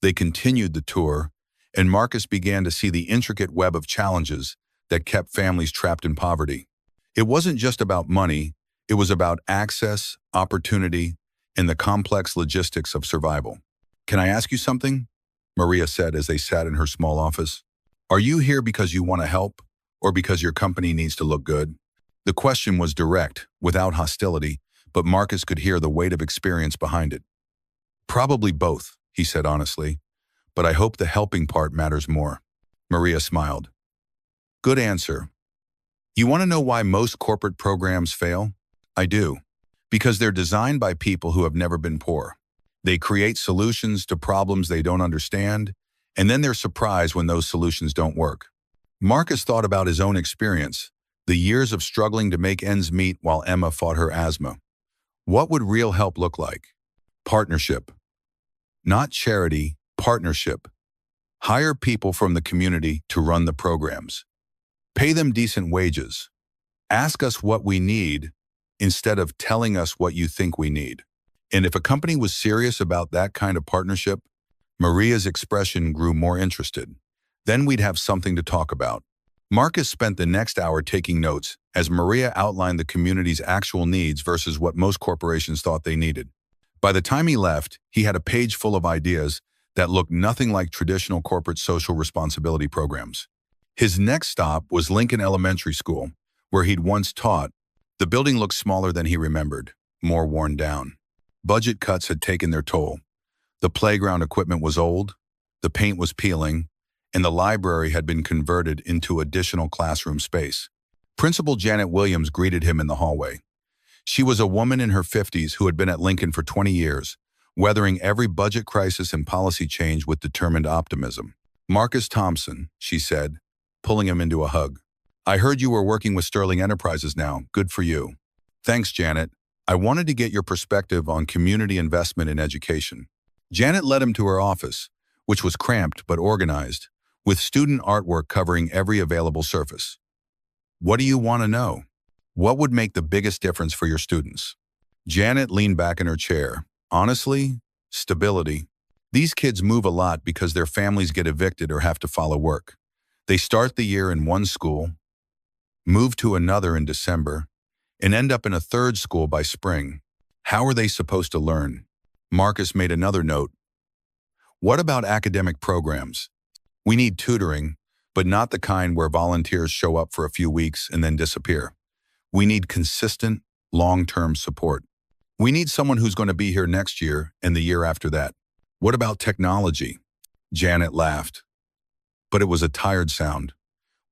They continued the tour, and Marcus began to see the intricate web of challenges that kept families trapped in poverty. It wasn't just about money, it was about access, opportunity, and the complex logistics of survival. "Can I ask you something?" Maria said as they sat in her small office. "Are you here because you want to help, or because your company needs to look good?" The question was direct, without hostility, but Marcus could hear the weight of experience behind it. "Probably both," he said honestly, "but I hope the helping part matters more." Maria smiled. "Good answer. You want to know why most corporate programs fail?" "I do. Because they're designed by people who have never been poor. They create solutions to problems they don't understand, and then they're surprised when those solutions don't work." Marcus thought about his own experience, the years of struggling to make ends meet while Emma fought her asthma. What would real help look like? Partnership. Not charity, partnership. Hire people from the community to run the programs. Pay them decent wages. Ask us what we need instead of telling us what you think we need. And if a company was serious about that kind of partnership, Maria's expression grew more interested. Then we'd have something to talk about. Marcus spent the next hour taking notes as Maria outlined the community's actual needs versus what most corporations thought they needed. By the time he left, he had a page full of ideas that looked nothing like traditional corporate social responsibility programs. His next stop was Lincoln Elementary School, where he'd once taught. The building looked smaller than he remembered, more worn down. Budget cuts had taken their toll. The playground equipment was old, the paint was peeling, and the library had been converted into additional classroom space. Principal Janet Williams greeted him in the hallway. She was a woman in her 50s who had been at Lincoln for 20 years, weathering every budget crisis and policy change with determined optimism. "Marcus Thompson," she said, pulling him into a hug. "I heard you were working with Sterling Enterprises now. Good for you." "Thanks, Janet. I wanted to get your perspective on community investment in education." Janet led him to her office, which was cramped but organized, with student artwork covering every available surface. "What do you want to know? What would make the biggest difference for your students?" Janet leaned back in her chair. "Honestly, stability. These kids move a lot because their families get evicted or have to follow work. They start the year in one school, move to another in December, and end up in a third school by spring. How are they supposed to learn?" Marcus made another note. "What about academic programs? We need tutoring, but not the kind where volunteers show up for a few weeks and then disappear. We need consistent, long-term support. We need someone who's going to be here next year and the year after that." "What about technology?" Janet laughed, but it was a tired sound.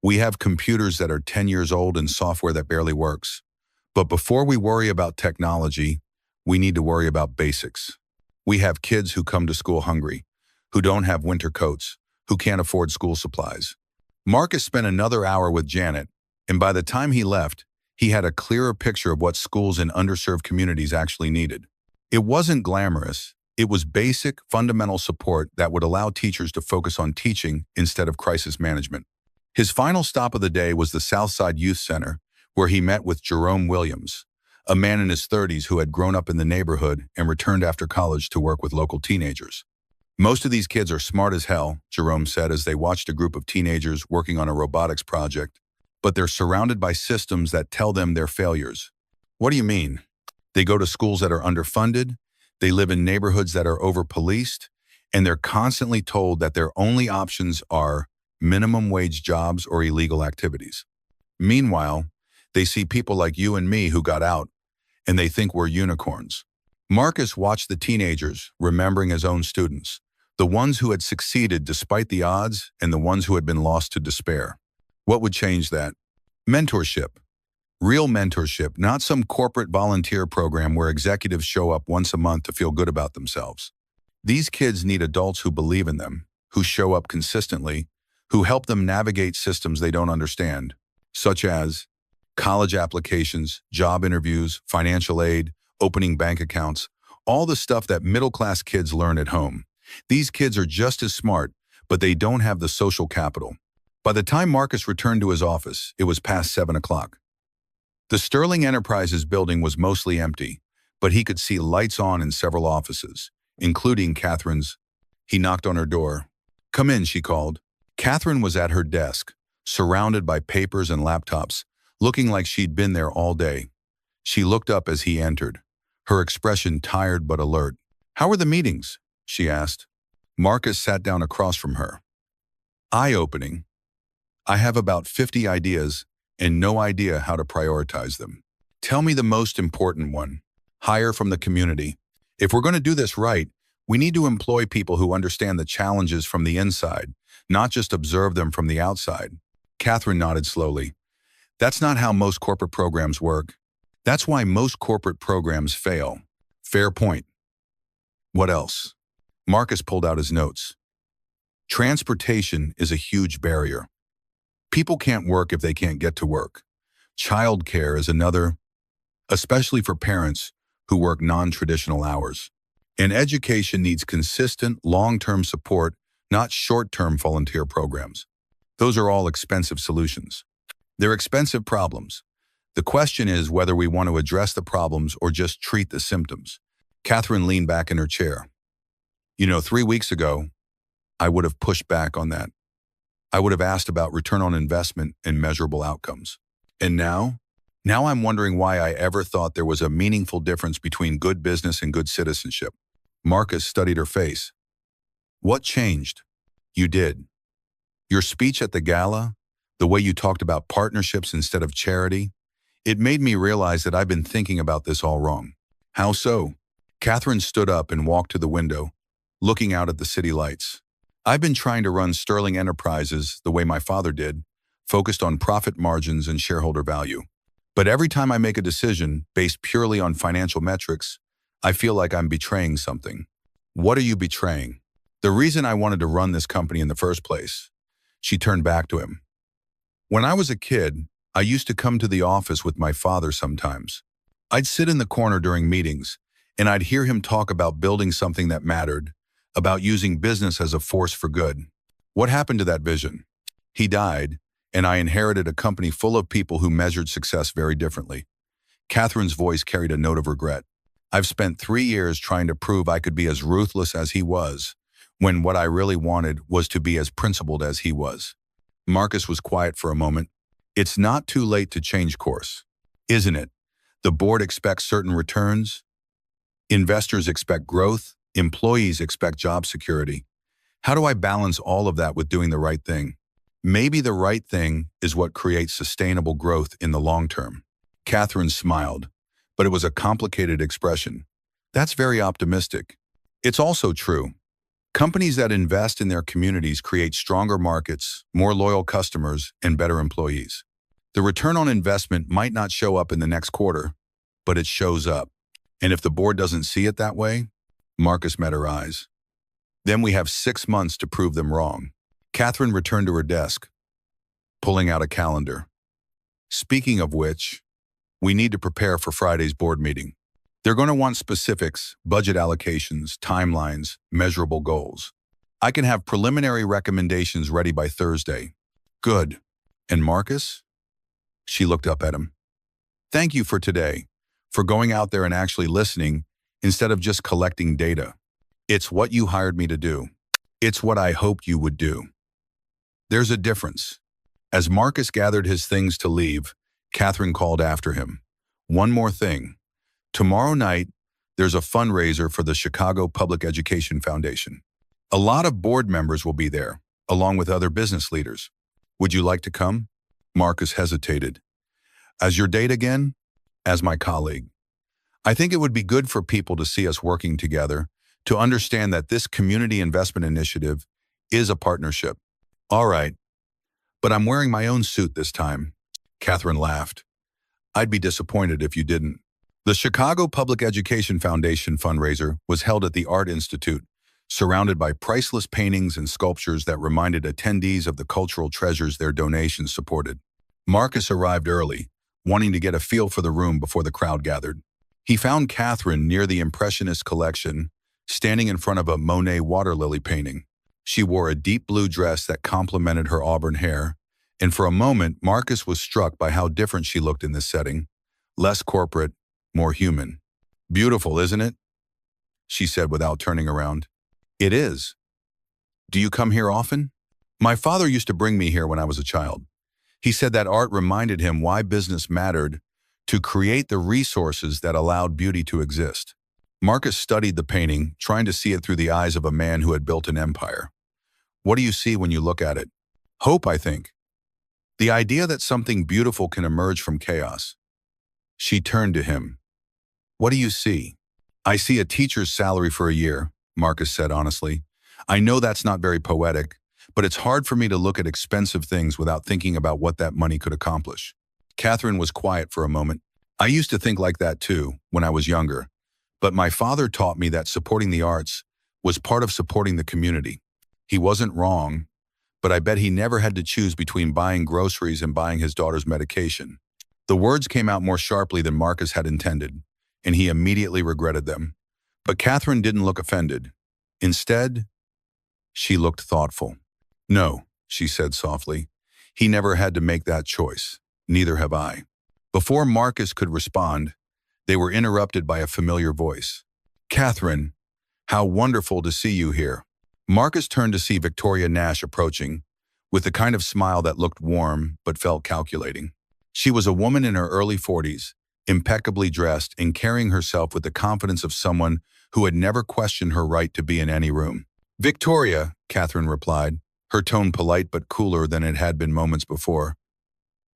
"We have computers that are 10 years old and software that barely works. But before we worry about technology, we need to worry about basics. We have kids who come to school hungry, who don't have winter coats, who can't afford school supplies." Marcus spent another hour with Janet, and by the time he left, he had a clearer picture of what schools in underserved communities actually needed. It wasn't glamorous, It was basic, fundamental support that would allow teachers to focus on teaching instead of crisis management. His final stop of the day was the Southside Youth Center, where he met with Jerome Williams, a man in his 30s who had grown up in the neighborhood and returned after college to work with local teenagers. Most of these kids are smart as hell, Jerome said as they watched a group of teenagers working on a robotics project, but they're surrounded by systems that tell them they're failures. What do you mean? They go to schools that are underfunded, they live in neighborhoods that are over-policed, and they're constantly told that their only options are minimum wage jobs or illegal activities. Meanwhile, they see people like you and me who got out, and they think we're unicorns. Marcus watched the teenagers, remembering his own students, the ones who had succeeded despite the odds and the ones who had been lost to despair. What would change that? Mentorship. Real mentorship, not some corporate volunteer program where executives show up once a month to feel good about themselves. These kids need adults who believe in them, who show up consistently, who help them navigate systems they don't understand, such as college applications, job interviews, financial aid, opening bank accounts, all the stuff that middle-class kids learn at home. These kids are just as smart, but they don't have the social capital. By the time Marcus returned to his office, it was past 7 o'clock. The Sterling Enterprises building was mostly empty, but he could see lights on in several offices, including Catherine's. He knocked on her door. "Come in," she called. Catherine was at her desk, surrounded by papers and laptops, looking like she'd been there all day. She looked up as he entered, her expression tired but alert. "How were the meetings?" she asked. Marcus sat down across from her. "Eye-opening. I have about 50 ideas and no idea how to prioritize them. Tell me the most important one. Hire from the community. If we're going to do this right, we need to employ people who understand the challenges from the inside, not just observe them from the outside." Catherine nodded slowly. "That's not how most corporate programs work. That's why most corporate programs fail." "Fair point. What else?" Marcus pulled out his notes. "Transportation is a huge barrier. People can't work if they can't get to work. Childcare is another, especially for parents who work non-traditional hours. And education needs consistent, long-term support, not short-term volunteer programs. Those are all expensive solutions. They're expensive problems. The question is whether we want to address the problems or just treat the symptoms." Catherine leaned back in her chair. 3 weeks ago, I would have pushed back on that. I would have asked about return on investment and measurable outcomes. And now? Now I'm wondering why I ever thought there was a meaningful difference between good business and good citizenship." Marcus studied her face. "What changed?" "You did. Your speech at the gala, the way you talked about partnerships instead of charity, it made me realize that I've been thinking about this all wrong." "How so?" Catherine stood up and walked to the window, looking out at the city lights. "I've been trying to run Sterling Enterprises the way my father did, focused on profit margins and shareholder value. But every time I make a decision based purely on financial metrics, I feel like I'm betraying something." "What are you betraying?" "The reason I wanted to run this company in the first place." She turned back to him. "When I was a kid, I used to come to the office with my father sometimes. I'd sit in the corner during meetings, and I'd hear him talk about building something that mattered, about using business as a force for good. What happened to that vision? He died, and I inherited a company full of people who measured success very differently." Catherine's voice carried a note of regret. "I've spent 3 years trying to prove I could be as ruthless as he was, when what I really wanted was to be as principled as he was." Marcus was quiet for a moment. "It's not too late to change course, isn't it? The board expects certain returns. Investors expect growth. Employees expect job security. How do I balance all of that with doing the right thing? Maybe the right thing is what creates sustainable growth in the long term." Catherine smiled, but it was a complicated expression. "That's very optimistic. It's also true. Companies that invest in their communities create stronger markets, more loyal customers, and better employees. The return on investment might not show up in the next quarter, but it shows up. And if the board doesn't see it that way," Marcus met her eyes, "then we have 6 months to prove them wrong." Catherine returned to her desk, pulling out a calendar. "Speaking of which, we need to prepare for Friday's board meeting." They're going to want specifics, budget allocations, timelines, measurable goals. I can have preliminary recommendations ready by Thursday. Good. And Marcus? She looked up at him. Thank you for today, for going out there and actually listening instead of just collecting data. It's what you hired me to do. It's what I hoped you would do. There's a difference. As Marcus gathered his things to leave, Catherine called after him. One more thing. Tomorrow night, there's a fundraiser for the Chicago Public Education Foundation. A lot of board members will be there, along with other business leaders. Would you like to come? Marcus hesitated. As your date again? As my colleague. I think it would be good for people to see us working together, to understand that this community investment initiative is a partnership. All right, but I'm wearing my own suit this time. Catherine laughed. I'd be disappointed if you didn't. The Chicago Public Education Foundation fundraiser was held at the Art Institute, surrounded by priceless paintings and sculptures that reminded attendees of the cultural treasures their donations supported. Marcus arrived early, wanting to get a feel for the room before the crowd gathered. He found Catherine near the Impressionist collection, standing in front of a Monet water lily painting. She wore a deep blue dress that complemented her auburn hair, and for a moment, Marcus was struck by how different she looked in this setting. Less corporate, more human. Beautiful, isn't it? She said without turning around. It is. Do you come here often? My father used to bring me here when I was a child. He said that art reminded him why business mattered, to create the resources that allowed beauty to exist. Marcus studied the painting, trying to see it through the eyes of a man who had built an empire. What do you see when you look at it? Hope, I think. The idea that something beautiful can emerge from chaos. She turned to him. What do you see? I see a teacher's salary for a year, Marcus said honestly. I know that's not very poetic, but it's hard for me to look at expensive things without thinking about what that money could accomplish. Catherine was quiet for a moment. I used to think like that too, when I was younger. But my father taught me that supporting the arts was part of supporting the community. He wasn't wrong, but I bet he never had to choose between buying groceries and buying his daughter's medication. The words came out more sharply than Marcus had intended, and he immediately regretted them. But Catherine didn't look offended. Instead, she looked thoughtful. No, she said softly. He never had to make that choice. Neither have I. Before Marcus could respond, they were interrupted by a familiar voice. Catherine, how wonderful to see you here. Marcus turned to see Victoria Nash approaching, with the kind of smile that looked warm but felt calculating. She was a woman in her early 40s, impeccably dressed and carrying herself with the confidence of someone who had never questioned her right to be in any room. Victoria, Catherine replied, her tone polite but cooler than it had been moments before.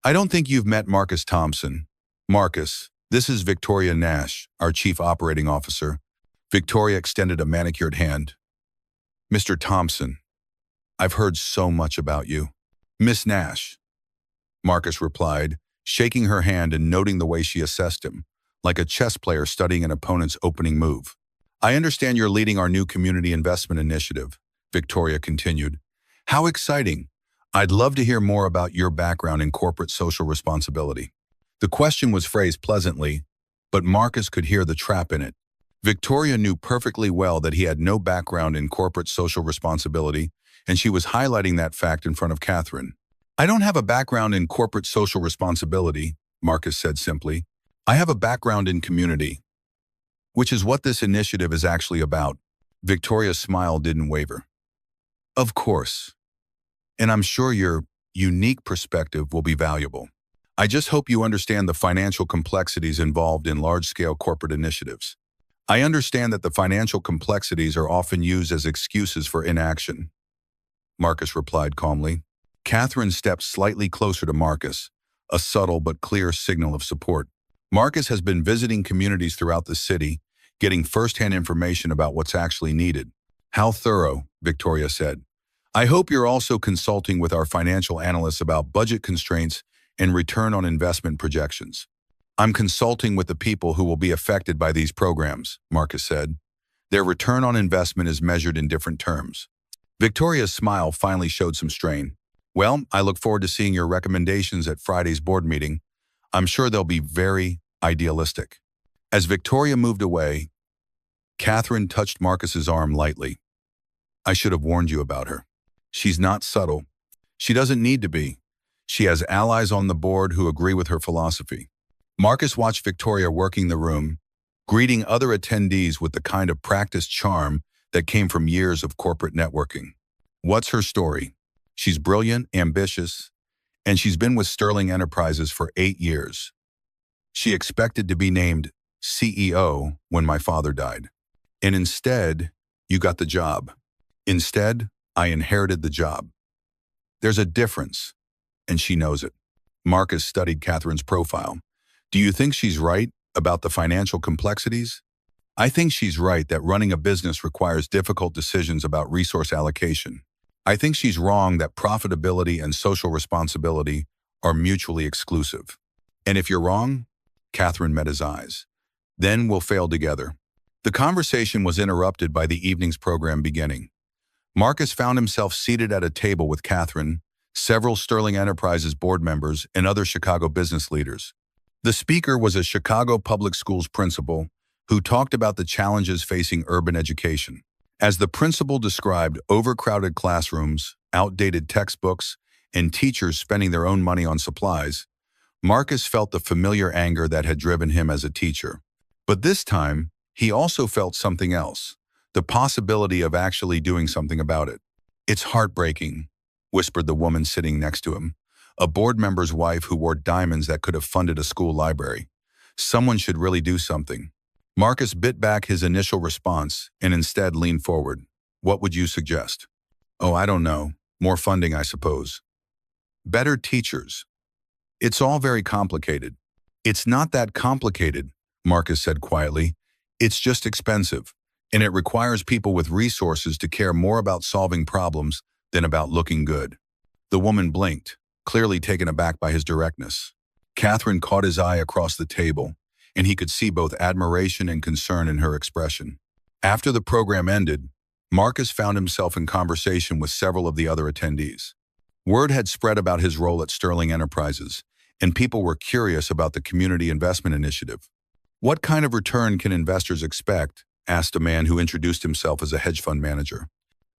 I don't think you've met Marcus Thompson. Marcus, this is Victoria Nash, our Chief Operating Officer. Victoria extended a manicured hand. Mr. Thompson, I've heard so much about you. Miss Nash, Marcus replied, shaking her hand and noting the way she assessed him, like a chess player studying an opponent's opening move. I understand you're leading our new community investment initiative, Victoria continued. How exciting! I'd love to hear more about your background in corporate social responsibility. The question was phrased pleasantly, but Marcus could hear the trap in it. Victoria knew perfectly well that he had no background in corporate social responsibility, and she was highlighting that fact in front of Catherine. I don't have a background in corporate social responsibility, Marcus said simply. I have a background in community, which is what this initiative is actually about. Victoria's smile didn't waver. Of course. And I'm sure your unique perspective will be valuable. I just hope you understand the financial complexities involved in large-scale corporate initiatives. I understand that the financial complexities are often used as excuses for inaction. Marcus replied calmly. Catherine stepped slightly closer to Marcus, a subtle but clear signal of support. Marcus has been visiting communities throughout the city, getting first-hand information about what's actually needed. How thorough, Victoria said. I hope you're also consulting with our financial analysts about budget constraints and return on investment projections. I'm consulting with the people who will be affected by these programs, Marcus said. Their return on investment is measured in different terms. Victoria's smile finally showed some strain. Well, I look forward to seeing your recommendations at Friday's board meeting. I'm sure they'll be very idealistic. As Victoria moved away, Catherine touched Marcus's arm lightly. I should have warned you about her. She's not subtle. She doesn't need to be. She has allies on the board who agree with her philosophy. Marcus watched Victoria working the room, greeting other attendees with the kind of practiced charm that came from years of corporate networking. What's her story? She's brilliant, ambitious, and she's been with Sterling Enterprises for 8 years. She expected to be named CEO when my father died. And instead, you got the job. Instead, I inherited the job. There's a difference, and she knows it. Marcus studied Catherine's profile. Do you think she's right about the financial complexities? I think she's right that running a business requires difficult decisions about resource allocation. I think she's wrong that profitability and social responsibility are mutually exclusive. And if you're wrong, Catherine met his eyes. Then we'll fail together. The conversation was interrupted by the evening's program beginning. Marcus found himself seated at a table with Catherine, several Sterling Enterprises board members, and other Chicago business leaders. The speaker was a Chicago public schools principal who talked about the challenges facing urban education. As the principal described overcrowded classrooms, outdated textbooks, and teachers spending their own money on supplies, Marcus felt the familiar anger that had driven him as a teacher. But this time, he also felt something else, the possibility of actually doing something about it. It's heartbreaking, whispered the woman sitting next to him, a board member's wife who wore diamonds that could have funded a school library. Someone should really do something. Marcus bit back his initial response and instead leaned forward. What would you suggest? Oh, I don't know. More funding, I suppose. Better teachers. It's all very complicated. It's not that complicated, Marcus said quietly. It's just expensive, and it requires people with resources to care more about solving problems than about looking good. The woman blinked, clearly taken aback by his directness. Catherine caught his eye across the table, and he could see both admiration and concern in her expression. After the program ended, Marcus found himself in conversation with several of the other attendees. Word had spread about his role at Sterling Enterprises, and people were curious about the Community Investment Initiative. What kind of return can investors expect? Asked a man who introduced himself as a hedge fund manager.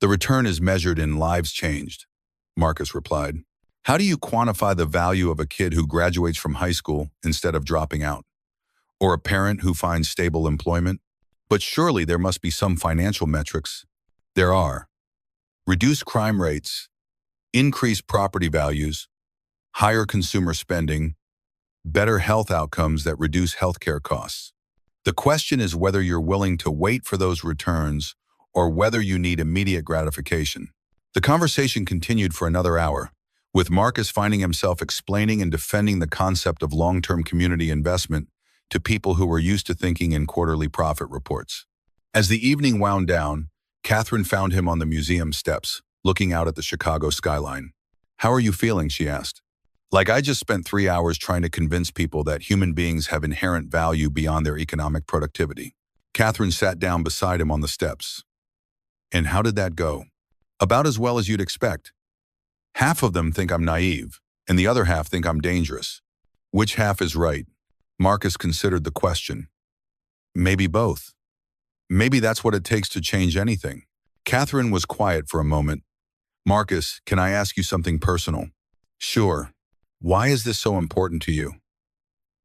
The return is measured in lives changed, Marcus replied. How do you quantify the value of a kid who graduates from high school instead of dropping out? Or a parent who finds stable employment? But surely there must be some financial metrics. There are. Reduced crime rates, increased property values, higher consumer spending, better health outcomes that reduce healthcare costs. The question is whether you're willing to wait for those returns or whether you need immediate gratification. The conversation continued for another hour, with Marcus finding himself explaining and defending the concept of long-term community investment to people who were used to thinking in quarterly profit reports. As the evening wound down, Catherine found him on the museum steps, looking out at the Chicago skyline. How are you feeling? She asked. Like I just spent 3 hours trying to convince people that human beings have inherent value beyond their economic productivity. Catherine sat down beside him on the steps. And how did that go? About as well as you'd expect. Half of them think I'm naive, and the other half think I'm dangerous. Which half is right? Marcus considered the question. Maybe both. Maybe that's what it takes to change anything. Catherine was quiet for a moment. Marcus, can I ask you something personal? Sure. Why is this so important to you?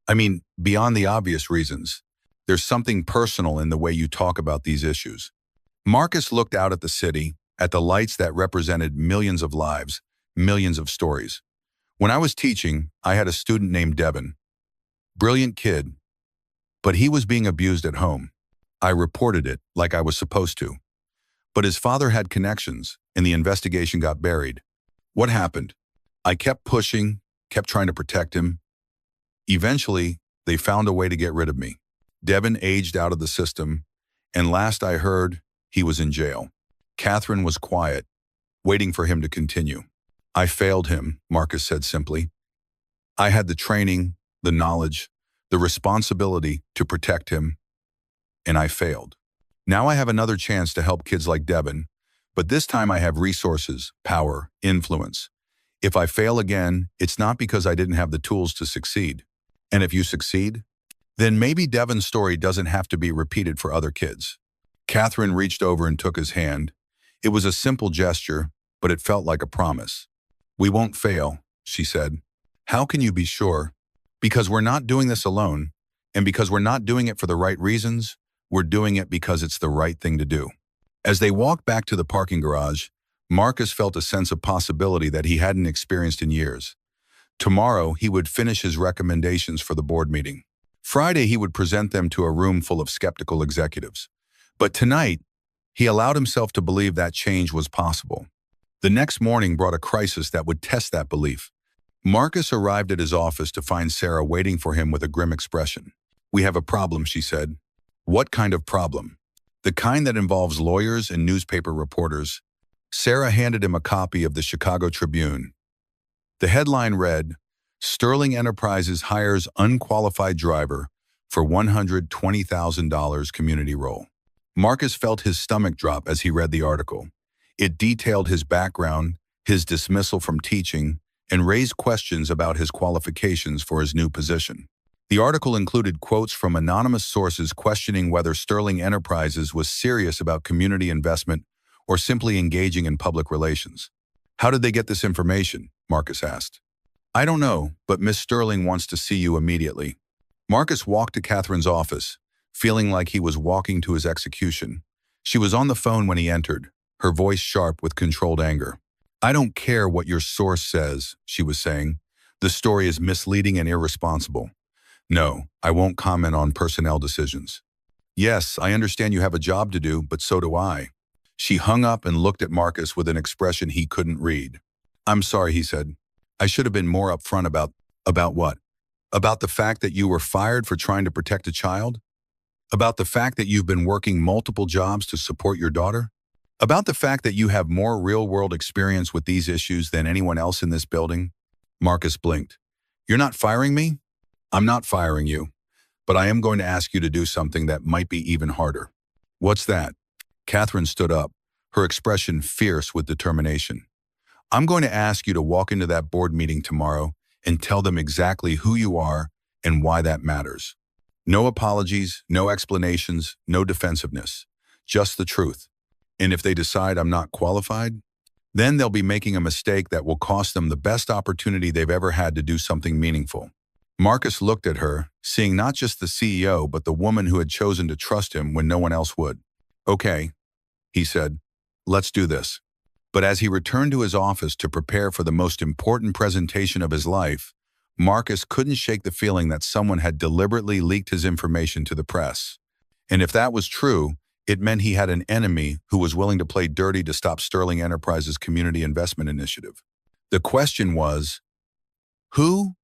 I mean, beyond the obvious reasons, there's something personal in the way you talk about these issues. Marcus looked out at the city, at the lights that represented millions of lives, millions of stories. When I was teaching, I had a student named Devin. Brilliant kid, but he was being abused at home. I reported it like I was supposed to. But his father had connections, and the investigation got buried. What happened? I kept pushing, kept trying to protect him. Eventually, they found a way to get rid of me. Devin aged out of the system, and last I heard, he was in jail. Catherine was quiet, waiting for him to continue. I failed him, Marcus said simply. I had the training, the knowledge, the responsibility to protect him, and I failed. Now I have another chance to help kids like Devin, but this time I have resources, power, influence. If I fail again, it's not because I didn't have the tools to succeed. And if you succeed, Then maybe Devon's story doesn't have to be repeated for other kids. Catherine reached over and took his hand. It was a simple gesture, but it felt like a promise. "We won't fail," she said. "How can you be sure?" "Because we're not doing this alone, and because we're not doing it for the right reasons, we're doing it because it's the right thing to do." As they walked back to the parking garage, Marcus felt a sense of possibility that he hadn't experienced in years. Tomorrow, he would finish his recommendations for the board meeting. Friday, he would present them to a room full of skeptical executives. But tonight, he allowed himself to believe that change was possible. The next morning brought a crisis that would test that belief. Marcus arrived at his office to find Sarah waiting for him with a grim expression. "We have a problem," she said. "What kind of problem?" "The kind that involves lawyers and newspaper reporters." Sarah handed him a copy of the Chicago Tribune. The headline read, "Sterling Enterprises hires unqualified driver for $120,000 community role." Marcus felt his stomach drop as he read the article. It detailed his background, his dismissal from teaching, and raised questions about his qualifications for his new position. The article included quotes from anonymous sources questioning whether Sterling Enterprises was serious about community investment or simply engaging in public relations. "How did they get this information?" Marcus asked. "I don't know, but Miss Sterling wants to see you immediately." Marcus walked to Catherine's office, feeling like he was walking to his execution. She was on the phone when he entered, her voice sharp with controlled anger. "I don't care what your source says," she was saying. "The story is misleading and irresponsible. No, I won't comment on personnel decisions." "Yes, I understand you have a job to do, but so do I." She hung up and looked at Marcus with an expression he couldn't read. "I'm sorry," he said. "I should have been more upfront about what? About the fact that you were fired for trying to protect a child? About the fact that you've been working multiple jobs to support your daughter? About the fact that you have more real-world experience with these issues than anyone else in this building?" Marcus blinked. "You're not firing me?" "I'm not firing you, but I am going to ask you to do something that might be even harder." "What's that?" Catherine stood up, her expression fierce with determination. "I'm going to ask you to walk into that board meeting tomorrow and tell them exactly who you are and why that matters. No apologies, no explanations, no defensiveness. Just the truth. And if they decide I'm not qualified, then they'll be making a mistake that will cost them the best opportunity they've ever had to do something meaningful." Marcus looked at her, seeing not just the CEO but the woman who had chosen to trust him when no one else would. "Okay," he said, "let's do this." But as he returned to his office to prepare for the most important presentation of his life, Marcus couldn't shake the feeling that someone had deliberately leaked his information to the press. And if that was true, it meant he had an enemy who was willing to play dirty to stop Sterling Enterprises' community investment initiative. The question was, who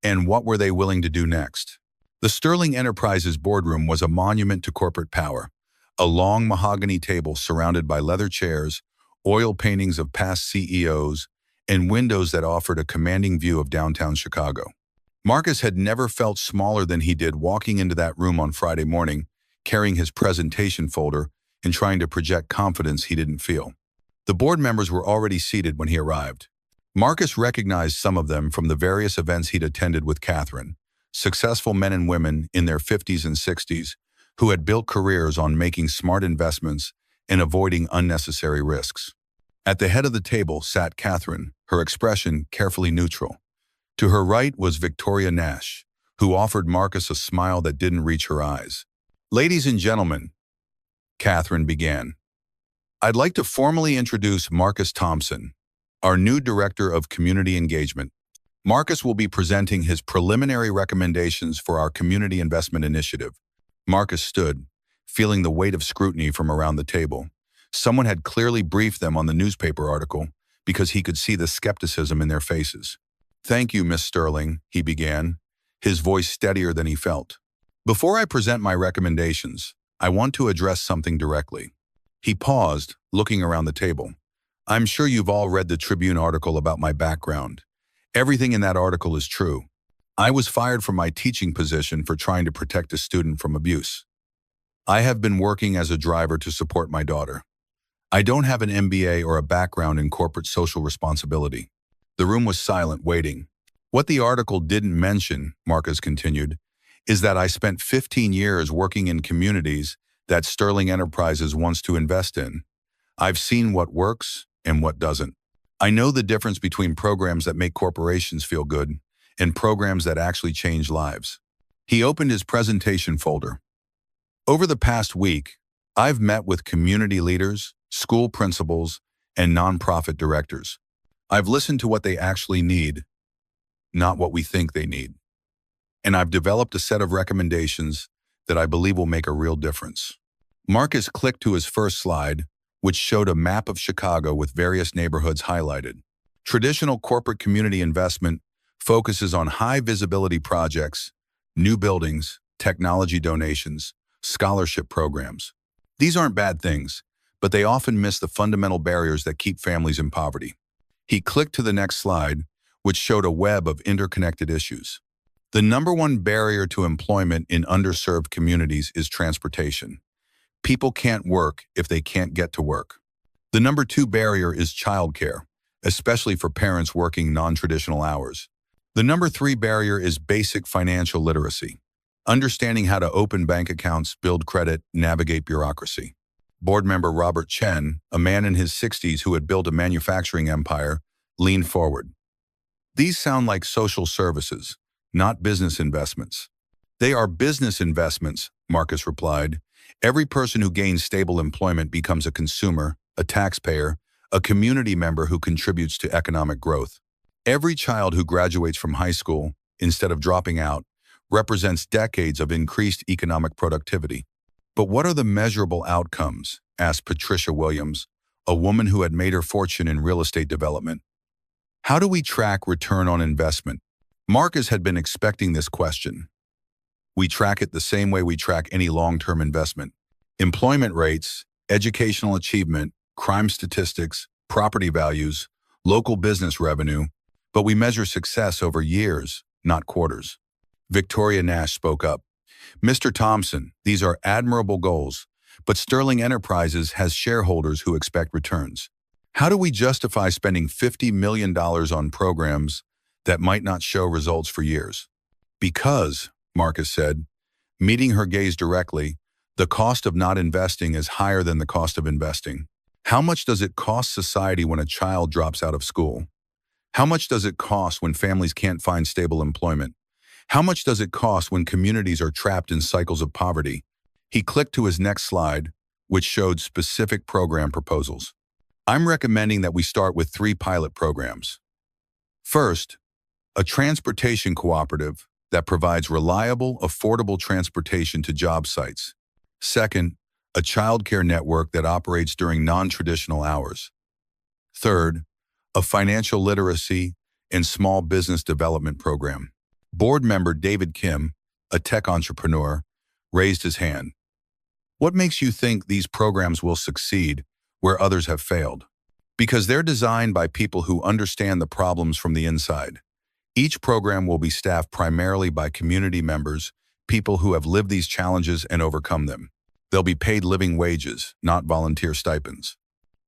and what were they willing to do next? The Sterling Enterprises boardroom was a monument to corporate power. A long mahogany table surrounded by leather chairs, oil paintings of past CEOs, and windows that offered a commanding view of downtown Chicago. Marcus had never felt smaller than he did walking into that room on Friday morning, carrying his presentation folder and trying to project confidence he didn't feel. The board members were already seated when he arrived. Marcus recognized some of them from the various events he'd attended with Catherine, successful men and women in their 50s and 60s who had built careers on making smart investments and avoiding unnecessary risks. At the head of the table sat Catherine, her expression carefully neutral. To her right was Victoria Nash, who offered Marcus a smile that didn't reach her eyes. "Ladies and gentlemen," Catherine began, "I'd like to formally introduce Marcus Thompson, our new Director of Community Engagement. Marcus will be presenting his preliminary recommendations for our Community Investment Initiative." Marcus stood, feeling the weight of scrutiny from around the table. Someone had clearly briefed them on the newspaper article because he could see the skepticism in their faces. "Thank you, Miss Sterling," he began, his voice steadier than he felt. "Before I present my recommendations, I want to address something directly." He paused, looking around the table. "I'm sure you've all read the Tribune article about my background. Everything in that article is true. I was fired from my teaching position for trying to protect a student from abuse. I have been working as a driver to support my daughter. I don't have an MBA or a background in corporate social responsibility." The room was silent, waiting. "What the article didn't mention," Marcus continued, is that I spent 15 years working in communities that Sterling Enterprises wants to invest in. I've seen what works and what doesn't. I know the difference between programs that make corporations feel good and programs that actually change lives. He opened his presentation folder. Over the past week, I've met with community leaders, school principals, and nonprofit directors. I've listened to what they actually need, not what we think they need. And I've developed a set of recommendations that I believe will make a real difference. Marcus clicked to his first slide, which showed a map of Chicago with various neighborhoods highlighted. Traditional corporate community investment focuses on high-visibility projects, new buildings, technology donations, scholarship programs. These aren't bad things, but they often miss the fundamental barriers that keep families in poverty. He clicked to the next slide, which showed a web of interconnected issues. The number one barrier to employment in underserved communities is transportation. People can't work if they can't get to work. The number two barrier is childcare, especially for parents working non-traditional hours. The number three barrier is basic financial literacy, understanding how to open bank accounts, build credit, navigate bureaucracy. Board member Robert Chen, a man in his 60s who had built a manufacturing empire, leaned forward. These sound like social services, not business investments. They are business investments, Marcus replied. Every person who gains stable employment becomes a consumer, a taxpayer, a community member who contributes to economic growth. Every child who graduates from high school, instead of dropping out, represents decades of increased economic productivity. But what are the measurable outcomes? Asked Patricia Williams, a woman who had made her fortune in real estate development. How do we track return on investment? Marcus had been expecting this question. We track it the same way we track any long-term investment. Employment rates, educational achievement, crime statistics, property values, local business revenue, but we measure success over years, not quarters. Victoria Nash spoke up. Mr. Thompson, these are admirable goals, but Sterling Enterprises has shareholders who expect returns. How do we justify spending $50 million on programs that might not show results for years? Because, Marcus said, meeting her gaze directly, the cost of not investing is higher than the cost of investing. How much does it cost society when a child drops out of school? How much does it cost when families can't find stable employment? How much does it cost when communities are trapped in cycles of poverty? He clicked to his next slide, which showed specific program proposals. I'm recommending that we start with 3 pilot programs. First, a transportation cooperative that provides reliable, affordable transportation to job sites. Second, a childcare network that operates during non-traditional hours. Third, a financial literacy and small business development program. Board member David Kim, a tech entrepreneur, raised his hand. What makes you think these programs will succeed where others have failed? Because they're designed by people who understand the problems from the inside. Each program will be staffed primarily by community members, people who have lived these challenges and overcome them. They'll be paid living wages, not volunteer stipends.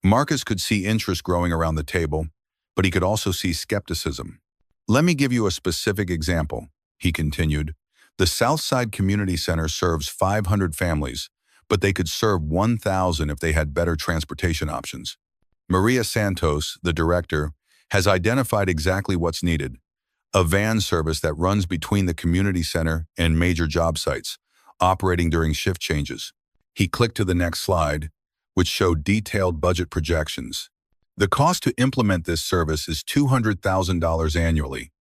Marcus could see interest growing around the table, but he could also see skepticism. Let me give you a specific example, he continued. The Southside Community Center serves 500 families, but they could serve 1,000 if they had better transportation options. Maria Santos, the director, has identified exactly what's needed: a van service that runs between the community center and major job sites, operating during shift changes. He clicked to the next slide, which showed detailed budget projections. The cost to implement this service is $200,000 annually.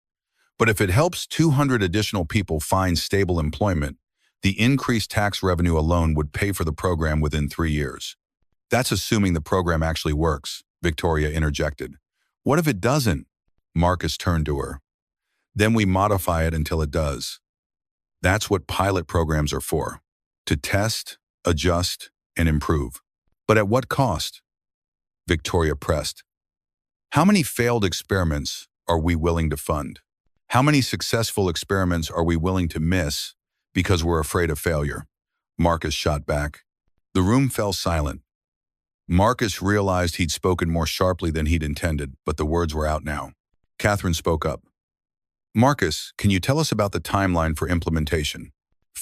But if it helps 200 additional people find stable employment, the increased tax revenue alone would pay for the program within 3 years. That's assuming the program actually works, Victoria interjected. What if it doesn't? Marcus turned to her. Then we modify it until it does. That's what pilot programs are for, to test, adjust, and improve. But at what cost? Victoria pressed. How many failed experiments are we willing to fund? How many successful experiments are we willing to miss because we're afraid of failure? Marcus shot back. The room fell silent. Marcus realized he'd spoken more sharply than he'd intended, but the words were out now. Catherine spoke up. Marcus, can you tell us about the timeline for implementation?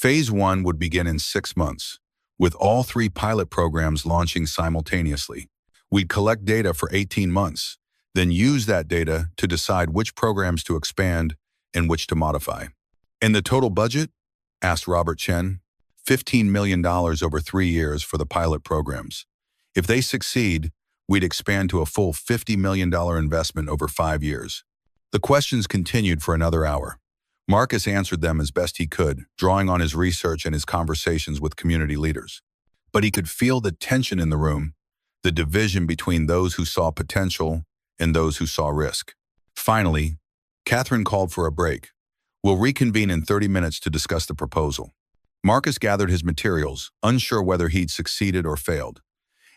Phase 1 would begin in 6 months, with all 3 pilot programs launching simultaneously. We'd collect data for 18 months, then use that data to decide which programs to expand and which to modify. And the total budget? Asked Robert Chen. $15 million over 3 years for the pilot programs. If they succeed, we'd expand to a full $50 million investment over 5 years. The questions continued for another hour. Marcus answered them as best he could, drawing on his research and his conversations with community leaders. But he could feel the tension in the room, the division between those who saw potential and those who saw risk. Finally, Catherine called for a break. We'll reconvene in 30 minutes to discuss the proposal. Marcus gathered his materials, unsure whether he'd succeeded or failed.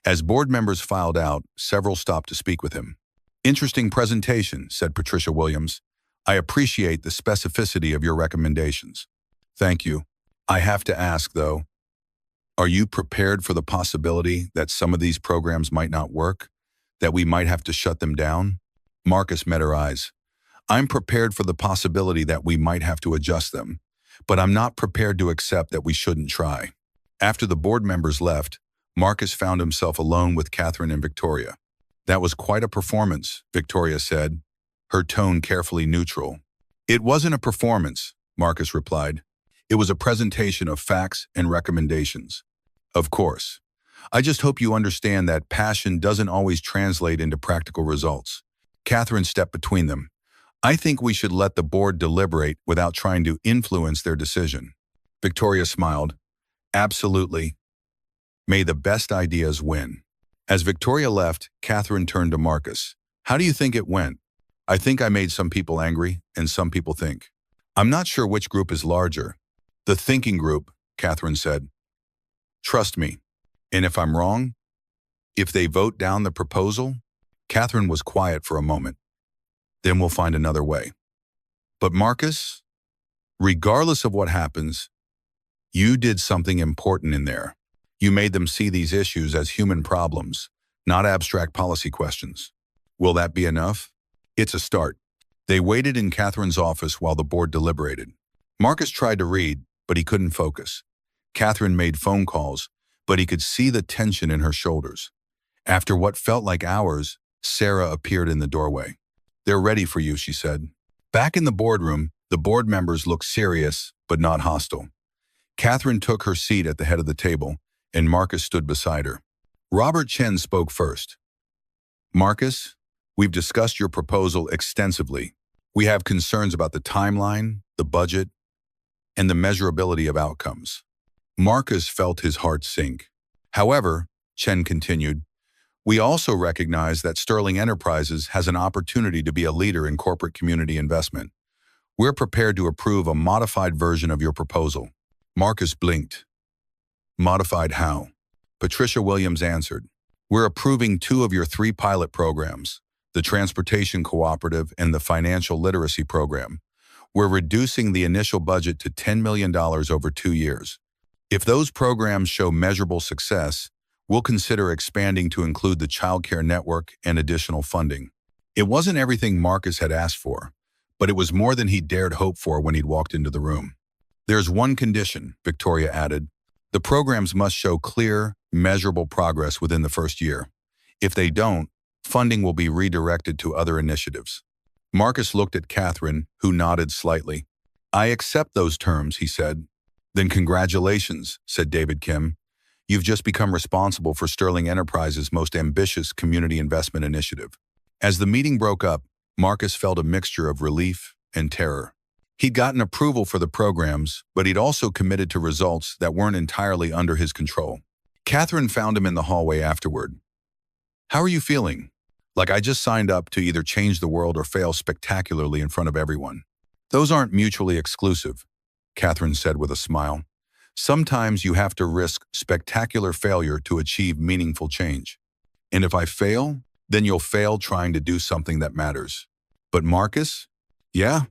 As board members filed out, several stopped to speak with him. "Interesting presentation," said Patricia Williams. "I appreciate the specificity of your recommendations." "Thank you. I have to ask, though, are you prepared for the possibility that some of these programs might not work, that we might have to shut them down?" Marcus met her eyes. "I'm prepared for the possibility that we might have to adjust them, but I'm not prepared to accept that we shouldn't try." After the board members left, Marcus found himself alone with Catherine and Victoria. "That was quite a performance," Victoria said, her tone carefully neutral. "It wasn't a performance," Marcus replied. "It was a presentation of facts and recommendations." "Of course. I just hope you understand that passion doesn't always translate into practical results." Catherine stepped between them. "I think we should let the board deliberate without trying to influence their decision." Victoria smiled. "Absolutely. May the best ideas win." As Victoria left, Catherine turned to Marcus. "How do you think it went?" "I think I made some people angry, and some people think." "I'm not sure which group is larger." "The thinking group," Catherine said. "Trust me. And if I'm wrong? If they vote down the proposal?" Catherine was quiet for a moment. "Then we'll find another way." "But Marcus, regardless of what happens, you did something important in there. You made them see these issues as human problems, not abstract policy questions. Will that be enough?" "It's a start." They waited in Catherine's office while the board deliberated. Marcus tried to read, but he couldn't focus. Catherine made phone calls, but he could see the tension in her shoulders. After what felt like hours, Sarah appeared in the doorway. "They're ready for you," she said. Back in the boardroom, the board members looked serious, but not hostile. Catherine took her seat at the head of the table, and Marcus stood beside her. Robert Chen spoke first. "Marcus, we've discussed your proposal extensively. We have concerns about the timeline, the budget, and the measurability of outcomes." Marcus felt his heart sink. "However," Chen continued, "we also recognize that Sterling Enterprises has an opportunity to be a leader in corporate community investment. We're prepared to approve a modified version of your proposal." Marcus blinked. "Modified how?" Patricia Williams answered. "We're approving 2 of your 3 pilot programs, the Transportation Cooperative and the Financial Literacy Program. We're reducing the initial budget to $10 million over 2 years. If those programs show measurable success, we'll consider expanding to include the Child Care Network and additional funding." It wasn't everything Marcus had asked for, but it was more than he dared hope for when he'd walked into the room. "There's one condition," Victoria added. "The programs must show clear, measurable progress within the first year. If they don't, funding will be redirected to other initiatives." Marcus looked at Catherine, who nodded slightly. "I accept those terms," he said. "Then congratulations," said David Kim. "You've just become responsible for Sterling Enterprises' most ambitious community investment initiative." As the meeting broke up, Marcus felt a mixture of relief and terror. He'd gotten approval for the programs, but he'd also committed to results that weren't entirely under his control. Catherine found him in the hallway afterward. "How are you feeling?" "Like I just signed up to either change the world or fail spectacularly in front of everyone." "Those aren't mutually exclusive," Catherine said with a smile. "Sometimes you have to risk spectacular failure to achieve meaningful change. And if I fail, then you'll fail trying to do something that matters." "But Marcus?" "Yeah,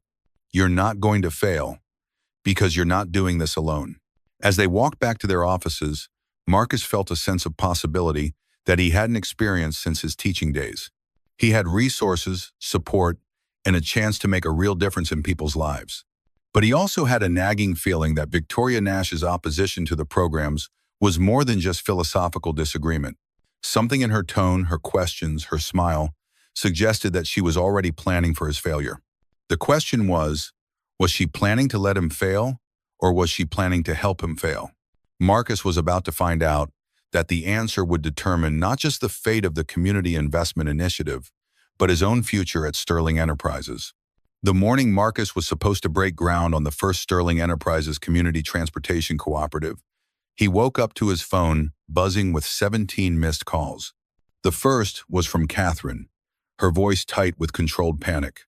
you're not going to fail, because you're not doing this alone." As they walked back to their offices, Marcus felt a sense of possibility that he hadn't experienced since his teaching days. He had resources, support, and a chance to make a real difference in people's lives. But he also had a nagging feeling that Victoria Nash's opposition to the programs was more than just philosophical disagreement. Something in her tone, her questions, her smile, suggested that she was already planning for his failure. The question was she planning to let him fail, or was she planning to help him fail? Marcus was about to find out that the answer would determine not just the fate of the Community Investment Initiative, but his own future at Sterling Enterprises. The morning Marcus was supposed to break ground on the first Sterling Enterprises Community Transportation Cooperative, he woke up to his phone buzzing with 17 missed calls. The first was from Catherine, her voice tight with controlled panic.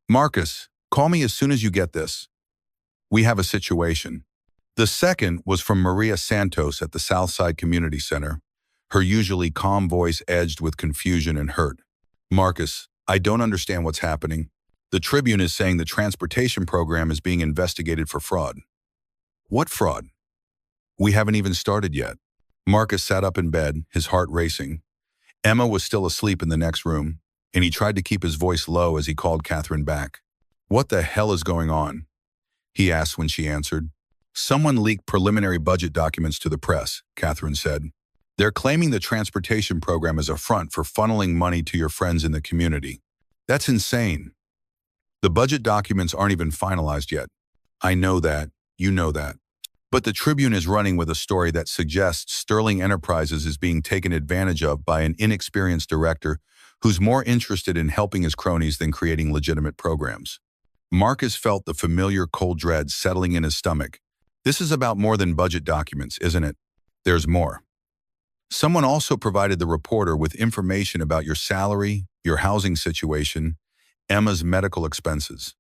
"Marcus, call me as soon as you get this. We have a situation." The second was from Maria Santos at the Southside Community Center, her usually calm voice edged with confusion and hurt. "Marcus, I don't understand what's happening. The Tribune is saying the transportation program is being investigated for fraud." "What fraud? We haven't even started yet." Marcus sat up in bed, his heart racing. Emma was still asleep in the next room, and he tried to keep his voice low as he called Catherine back. "What the hell is going on?" he asked when she answered. "Someone leaked preliminary budget documents to the press," Catherine said. "They're claiming the transportation program is a front for funneling money to your friends in the community. That's insane. The budget documents aren't even finalized yet." "I know that. You know that. But the Tribune is running with a story that suggests Sterling Enterprises is being taken advantage of by an inexperienced director who's more interested in helping his cronies than creating legitimate programs." Marcus felt the familiar cold dread settling in his stomach. This is about more than budget documents, isn't it? There's more. Someone also provided the reporter with information about your salary, your housing situation, Emma's medical expenses.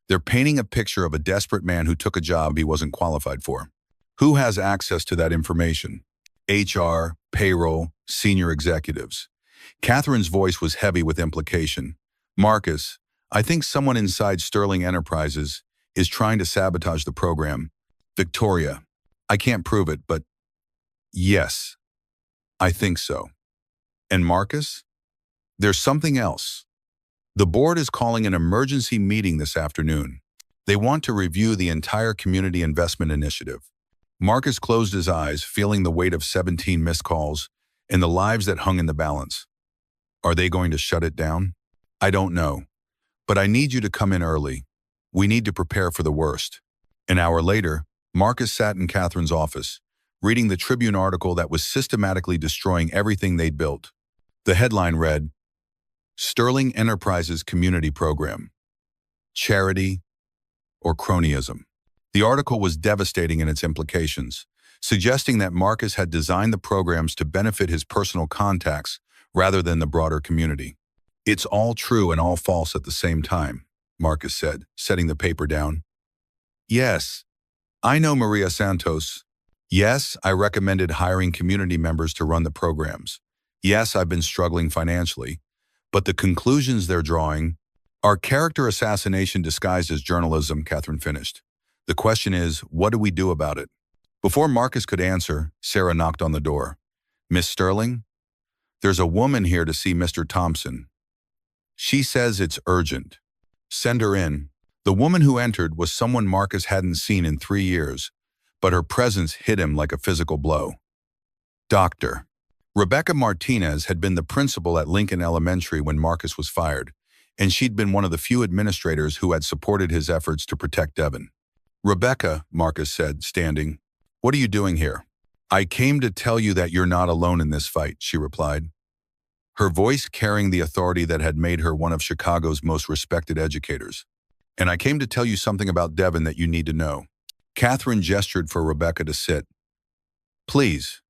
They're painting a picture of a desperate man who took a job he wasn't qualified for. Who has access to that information? HR, payroll, senior executives. Catherine's voice was heavy with implication. "Marcus, I think someone inside Sterling Enterprises is trying to sabotage the program." "Victoria, I can't prove it, but yes, I think so." "And Marcus? There's something else. The board is calling an emergency meeting this afternoon. They want to review the entire Community Investment Initiative." Marcus closed his eyes, feeling the weight of 17 missed calls and the lives that hung in the balance. "Are they going to shut it down?" "I don't know. But I need you to come in early. We need to prepare for the worst." An hour later, Marcus sat in Catherine's office, reading the Tribune article that was systematically destroying everything they'd built. The headline read, "Sterling Enterprises Community Program. Charity or Cronyism." The article was devastating in its implications, suggesting that Marcus had designed the programs to benefit his personal contacts rather than the broader community. "It's all true and all false at the same time," Marcus said, setting the paper down. "Yes, I know Maria Santos. Yes, I recommended hiring community members to run the programs. Yes, I've been struggling financially. But the conclusions they're drawing are character assassination disguised as journalism," Catherine finished. "The question is, what do we do about it?" Before Marcus could answer, Sarah knocked on the door. "Miss Sterling? There's a woman here to see Mr. Thompson. She says it's urgent. Send her in." The woman who entered was someone Marcus hadn't seen in 3 years, but her presence hit him like a physical blow. Dr. Rebecca Martinez had been the principal at Lincoln Elementary when Marcus was fired, and she'd been one of the few administrators who had supported his efforts to protect Devin. "Rebecca," Marcus said, standing, "what are you doing here?" "I came to tell you that you're not alone in this fight," she replied, her voice carrying the authority that had made her one of Chicago's most respected educators. "And I came to tell you something about Devin that you need to know." Catherine gestured for Rebecca to sit. "Please,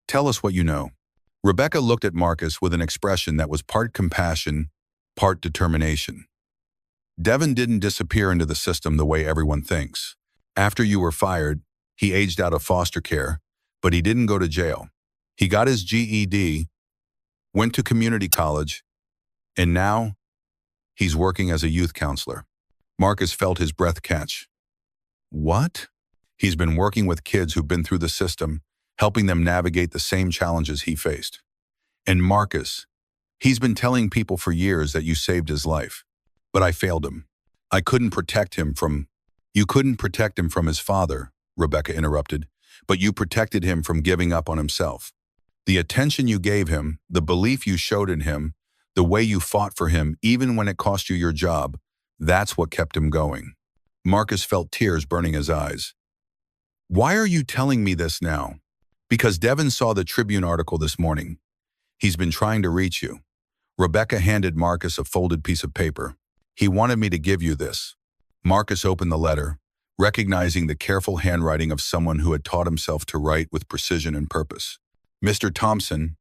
tell us what you know." Rebecca looked at Marcus with an expression that was part compassion, part determination. "Devin didn't disappear into the system the way everyone thinks. After you were fired, he aged out of foster care, but he didn't go to jail. He got his GED, went to community college, and now he's working as a youth counselor." Marcus felt his breath catch. "What?" "He's been working with kids who've been through the system, helping them navigate the same challenges he faced. And Marcus, he's been telling people for years that you saved his life. But I failed him. I couldn't protect him from You couldn't protect him from his father, Rebecca interrupted, but you protected him from giving up on himself. The attention you gave him, the belief you showed in him, the way you fought for him, even when it cost you your job, that's what kept him going. Marcus felt tears burning his eyes. Why are you telling me this now? Because Devin saw the Tribune article this morning. He's been trying to reach you. Rebecca handed Marcus a folded piece of paper. He wanted me to give you this. Marcus opened the letter, recognizing the careful handwriting of someone who had taught himself to write with precision and purpose. Mr. Thompson,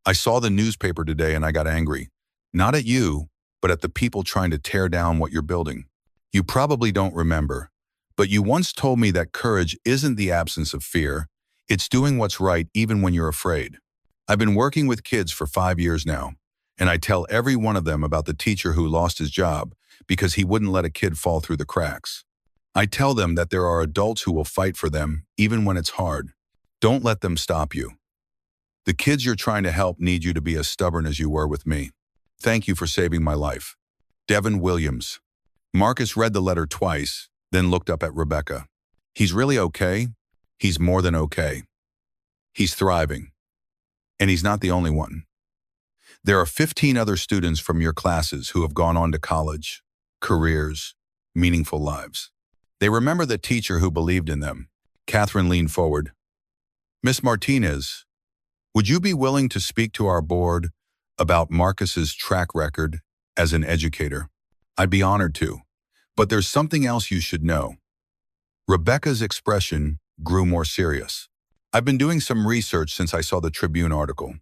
I saw the newspaper today and I got angry. Not at you, but at the people trying to tear down what you're building. You probably don't remember, but you once told me that courage isn't the absence of fear. It's doing what's right even when you're afraid. I've been working with kids for 5 years now, and I tell every one of them about the teacher who lost his job because he wouldn't let a kid fall through the cracks. I tell them that there are adults who will fight for them even when it's hard. Don't let them stop you. The kids you're trying to help need you to be as stubborn as you were with me. Thank you for saving my life. Devin Williams. Marcus read the letter twice, then looked up at Rebecca. He's really okay? He's more than okay. He's thriving. And he's not the only one. There are 15 other students from your classes who have gone on to college, careers, meaningful lives. They remember the teacher who believed in them. Catherine leaned forward. Miss Martinez, would you be willing to speak to our board about Marcus's track record as an educator? I'd be honored to, but there's something else you should know. Rebecca's expression grew more serious. I've been doing some research since I saw the Tribune article.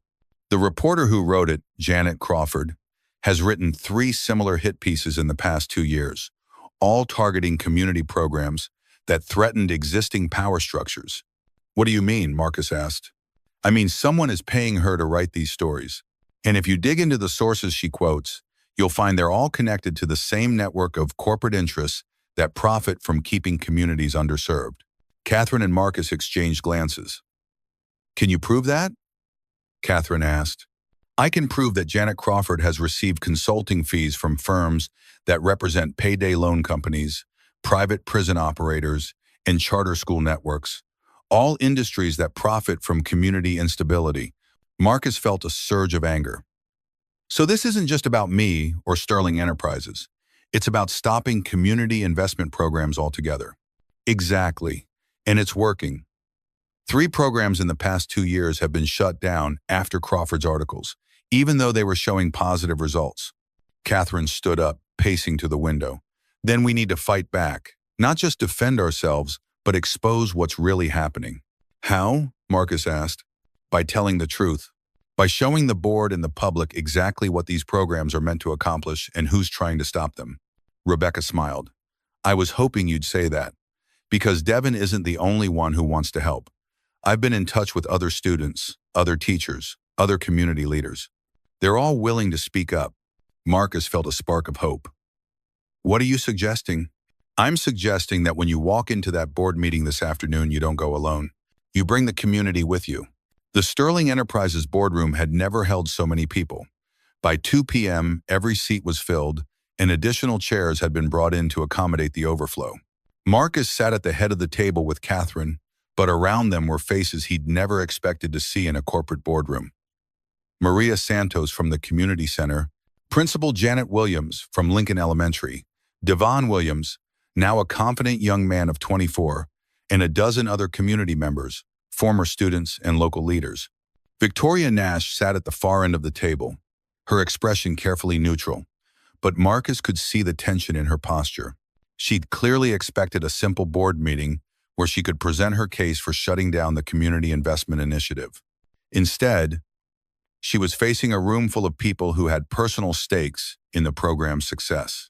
The reporter who wrote it, Janet Crawford, has written 3 similar hit pieces in the past 2 years, all targeting community programs that threatened existing power structures. What do you mean? Marcus asked. I mean, someone is paying her to write these stories. And if you dig into the sources she quotes, you'll find they're all connected to the same network of corporate interests that profit from keeping communities underserved. Catherine and Marcus exchanged glances. Can you prove that? Catherine asked. I can prove that Janet Crawford has received consulting fees from firms that represent payday loan companies, private prison operators, and charter school networks, all industries that profit from community instability. Marcus felt a surge of anger. So this isn't just about me or Sterling Enterprises. It's about stopping community investment programs altogether. Exactly. And it's working. 3 programs in the past 2 years have been shut down after Crawford's articles, even though they were showing positive results. Catherine stood up, pacing to the window. Then we need to fight back, not just defend ourselves, but expose what's really happening. How? Marcus asked. By telling the truth. By showing the board and the public exactly what these programs are meant to accomplish and who's trying to stop them. Rebecca smiled. I was hoping you'd say that. Because Devin isn't the only one who wants to help. I've been in touch with other students, other teachers, other community leaders. They're all willing to speak up. Marcus felt a spark of hope. What are you suggesting? I'm suggesting that when you walk into that board meeting this afternoon, you don't go alone. You bring the community with you. The Sterling Enterprises boardroom had never held so many people. By 2 p.m., every seat was filled, and additional chairs had been brought in to accommodate the overflow. Marcus sat at the head of the table with Catherine, but around them were faces he'd never expected to see in a corporate boardroom. Maria Santos from the Community Center, Principal Janet Williams from Lincoln Elementary, Devon Williams, now a confident young man of 24, and a dozen other community members, former students and local leaders. Victoria Nash sat at the far end of the table, her expression carefully neutral, but Marcus could see the tension in her posture. She'd clearly expected a simple board meeting where she could present her case for shutting down the Community Investment Initiative. Instead, she was facing a room full of people who had personal stakes in the program's success.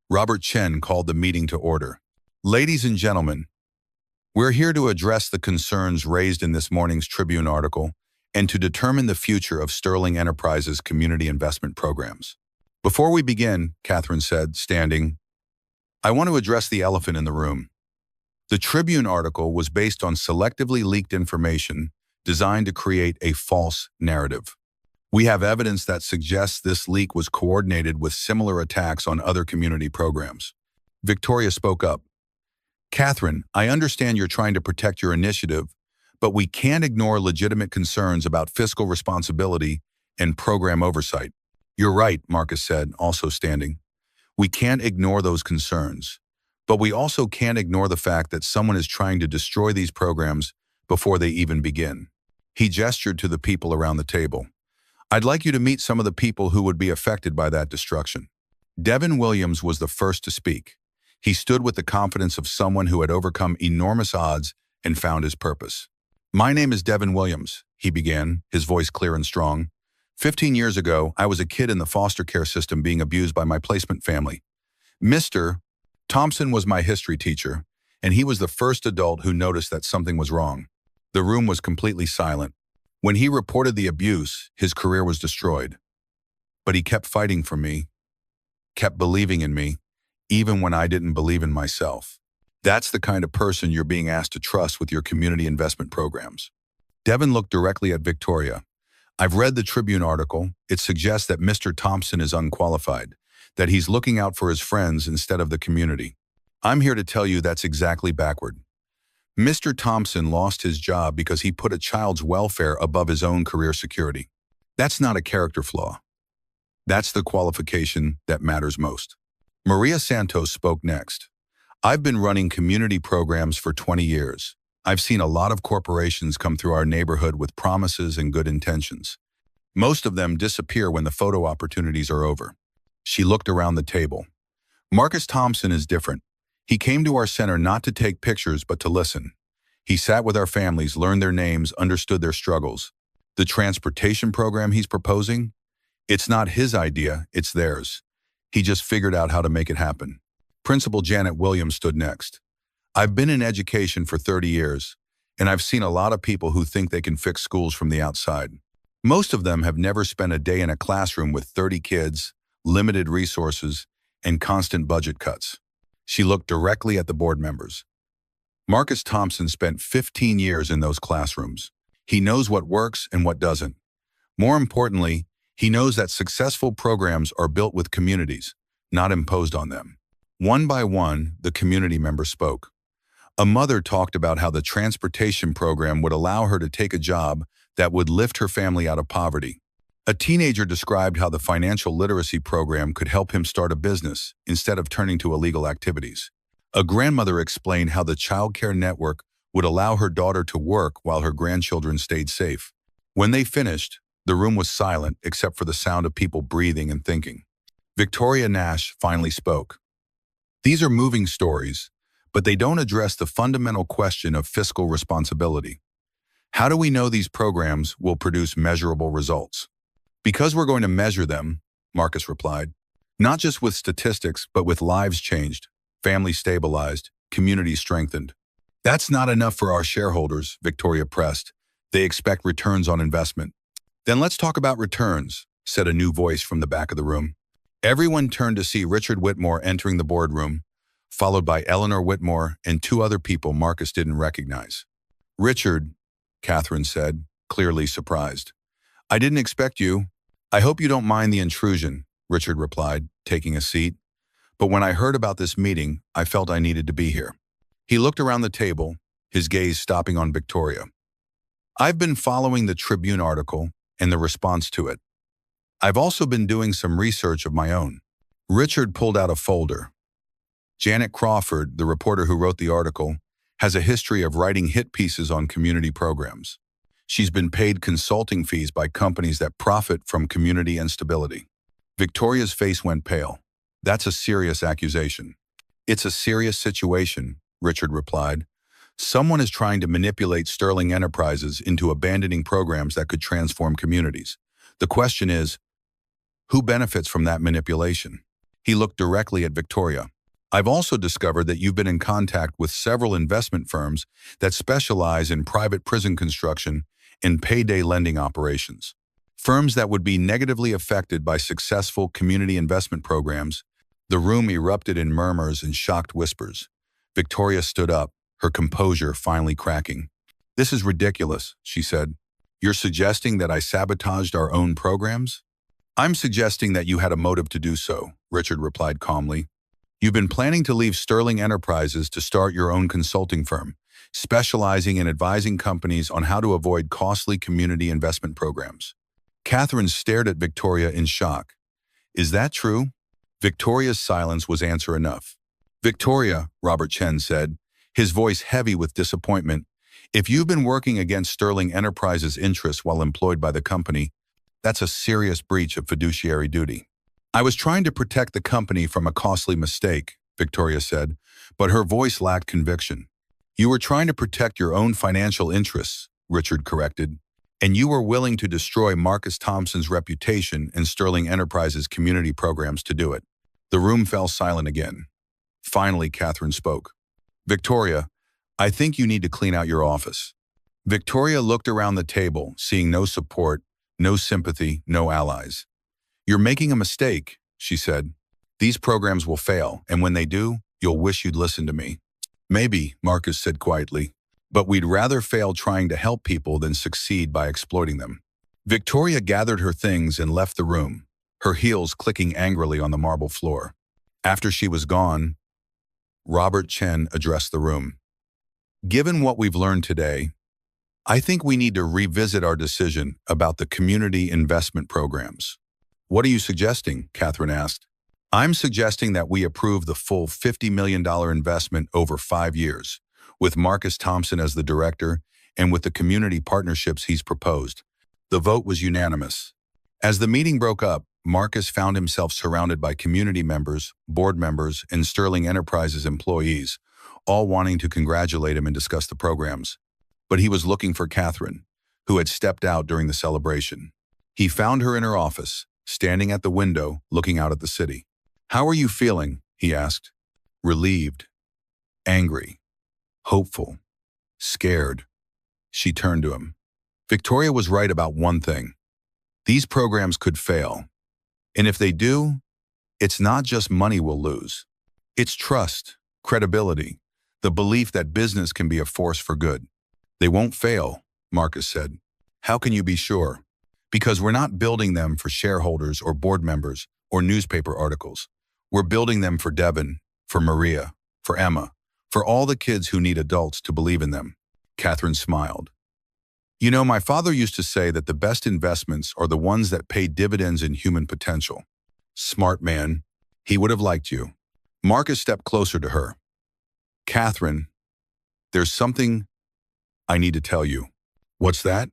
Robert Chen called the meeting to order. Ladies and gentlemen, we're here to address the concerns raised in this morning's Tribune article and to determine the future of Sterling Enterprises community investment programs. Before we begin, Catherine said, standing, I want to address the elephant in the room. The Tribune article was based on selectively leaked information designed to create a false narrative. We have evidence that suggests this leak was coordinated with similar attacks on other community programs. Victoria spoke up. Catherine, I understand you're trying to protect your initiative, but we can't ignore legitimate concerns about fiscal responsibility and program oversight. You're right, Marcus said, also standing. We can't ignore those concerns, but we also can't ignore the fact that someone is trying to destroy these programs before they even begin. He gestured to the people around the table. I'd like you to meet some of the people who would be affected by that destruction. Devin Williams was the first to speak. He stood with the confidence of someone who had overcome enormous odds and found his purpose. My name is Devin Williams, he began, his voice clear and strong. 15 years ago, I was a kid in the foster care system being abused by my placement family. Mr. Thompson was my history teacher, and he was the first adult who noticed that something was wrong. The room was completely silent. When he reported the abuse, his career was destroyed. But he kept fighting for me, kept believing in me, even when I didn't believe in myself. That's the kind of person you're being asked to trust with your community investment programs. Devin looked directly at Victoria. I've read the Tribune article. It suggests that Mr. Thompson is unqualified, that he's looking out for his friends instead of the community. I'm here to tell you that's exactly backward. Mr. Thompson lost his job because he put a child's welfare above his own career security. That's not a character flaw. That's the qualification that matters most. Maria Santos spoke next. I've been running community programs for 20 years. I've seen a lot of corporations come through our neighborhood with promises and good intentions. Most of them disappear when the photo opportunities are over. She looked around the table. Marcus Thompson is different. He came to our center not to take pictures, but to listen. He sat with our families, learned their names, understood their struggles. The transportation program he's proposing? It's not his idea, it's theirs. He just figured out how to make it happen. Principal Janet Williams stood next. I've been in education for 30 years, and I've seen a lot of people who think they can fix schools from the outside. Most of them have never spent a day in a classroom with 30 kids, limited resources, and constant budget cuts. She looked directly at the board members. Marcus Thompson spent 15 years in those classrooms. He knows what works and what doesn't. More importantly, he knows that successful programs are built with communities, not imposed on them. One by one, the community members spoke. A mother talked about how the transportation program would allow her to take a job that would lift her family out of poverty. A teenager described how the financial literacy program could help him start a business instead of turning to illegal activities. A grandmother explained how the child care network would allow her daughter to work while her grandchildren stayed safe. When they finished, the room was silent except for the sound of people breathing and thinking. Victoria Nash finally spoke. These are moving stories, but they don't address the fundamental question of fiscal responsibility. How do we know these programs will produce measurable results? Because we're going to measure them, Marcus replied. Not just with statistics, but with lives changed, families stabilized, communities strengthened. That's not enough for our shareholders, Victoria pressed. They expect returns on investment. Then let's talk about returns, said a new voice from the back of the room. Everyone turned to see Richard Whitmore entering the boardroom, followed by Eleanor Whitmore and two other people Marcus didn't recognize. Richard, Catherine said, clearly surprised. I didn't expect you. I hope you don't mind the intrusion, Richard replied, taking a seat. But when I heard about this meeting, I felt I needed to be here. He looked around the table, his gaze stopping on Victoria. I've been following the Tribune article and the response to it. I've also been doing some research of my own. Richard pulled out a folder. Janet Crawford, the reporter who wrote the article, has a history of writing hit pieces on community programs. She's been paid consulting fees by companies that profit from community instability. Victoria's face went pale. That's a serious accusation. It's a serious situation, Richard replied. Someone is trying to manipulate Sterling Enterprises into abandoning programs that could transform communities. The question is, who benefits from that manipulation? He looked directly at Victoria. I've also discovered that you've been in contact with several investment firms that specialize in private prison construction and payday lending operations. Firms that would be negatively affected by successful community investment programs. The room erupted in murmurs and shocked whispers. Victoria stood up, her composure finally cracking. This is ridiculous, she said. You're suggesting that I sabotaged our own programs? I'm suggesting that you had a motive to do so, Richard replied calmly. You've been planning to leave Sterling Enterprises to start your own consulting firm, specializing in advising companies on how to avoid costly community investment programs. Catherine stared at Victoria in shock. Is that true? Victoria's silence was answer enough. Victoria, Robert Chen said, his voice heavy with disappointment, if you've been working against Sterling Enterprises' interests while employed by the company, that's a serious breach of fiduciary duty. I was trying to protect the company from a costly mistake, Victoria said, but her voice lacked conviction. You were trying to protect your own financial interests, Richard corrected, and you were willing to destroy Marcus Thompson's reputation and Sterling Enterprises' community programs to do it. The room fell silent again. Finally, Catherine spoke. Victoria, I think you need to clean out your office. Victoria looked around the table, seeing no support, no sympathy, no allies. You're making a mistake, she said. These programs will fail, and when they do, you'll wish you'd listened to me. Maybe, Marcus said quietly, but we'd rather fail trying to help people than succeed by exploiting them. Victoria gathered her things and left the room, her heels clicking angrily on the marble floor. After she was gone, Robert Chen addressed the room. Given what we've learned today, I think we need to revisit our decision about the community investment programs. What are you suggesting? Catherine asked. I'm suggesting that we approve the full $50 million investment over 5 years, with Marcus Thompson as the director and with the community partnerships he's proposed. The vote was unanimous. As the meeting broke up, Marcus found himself surrounded by community members, board members, and Sterling Enterprises employees, all wanting to congratulate him and discuss the programs. But he was looking for Catherine, who had stepped out during the celebration. He found her in her office, standing at the window, looking out at the city. How are you feeling? He asked. Relieved, angry, hopeful, scared. She turned to him. Victoria was right about one thing. These programs could fail. And if they do, it's not just money we'll lose. It's trust, credibility, the belief that business can be a force for good. They won't fail, Marcus said. How can you be sure? Because we're not building them for shareholders or board members or newspaper articles. We're building them for Devin, for Maria, for Emma, for all the kids who need adults to believe in them. Catherine smiled. You know, my father used to say that the best investments are the ones that pay dividends in human potential. Smart man. He would have liked you. Marcus stepped closer to her. Catherine, there's something I need to tell you. What's that?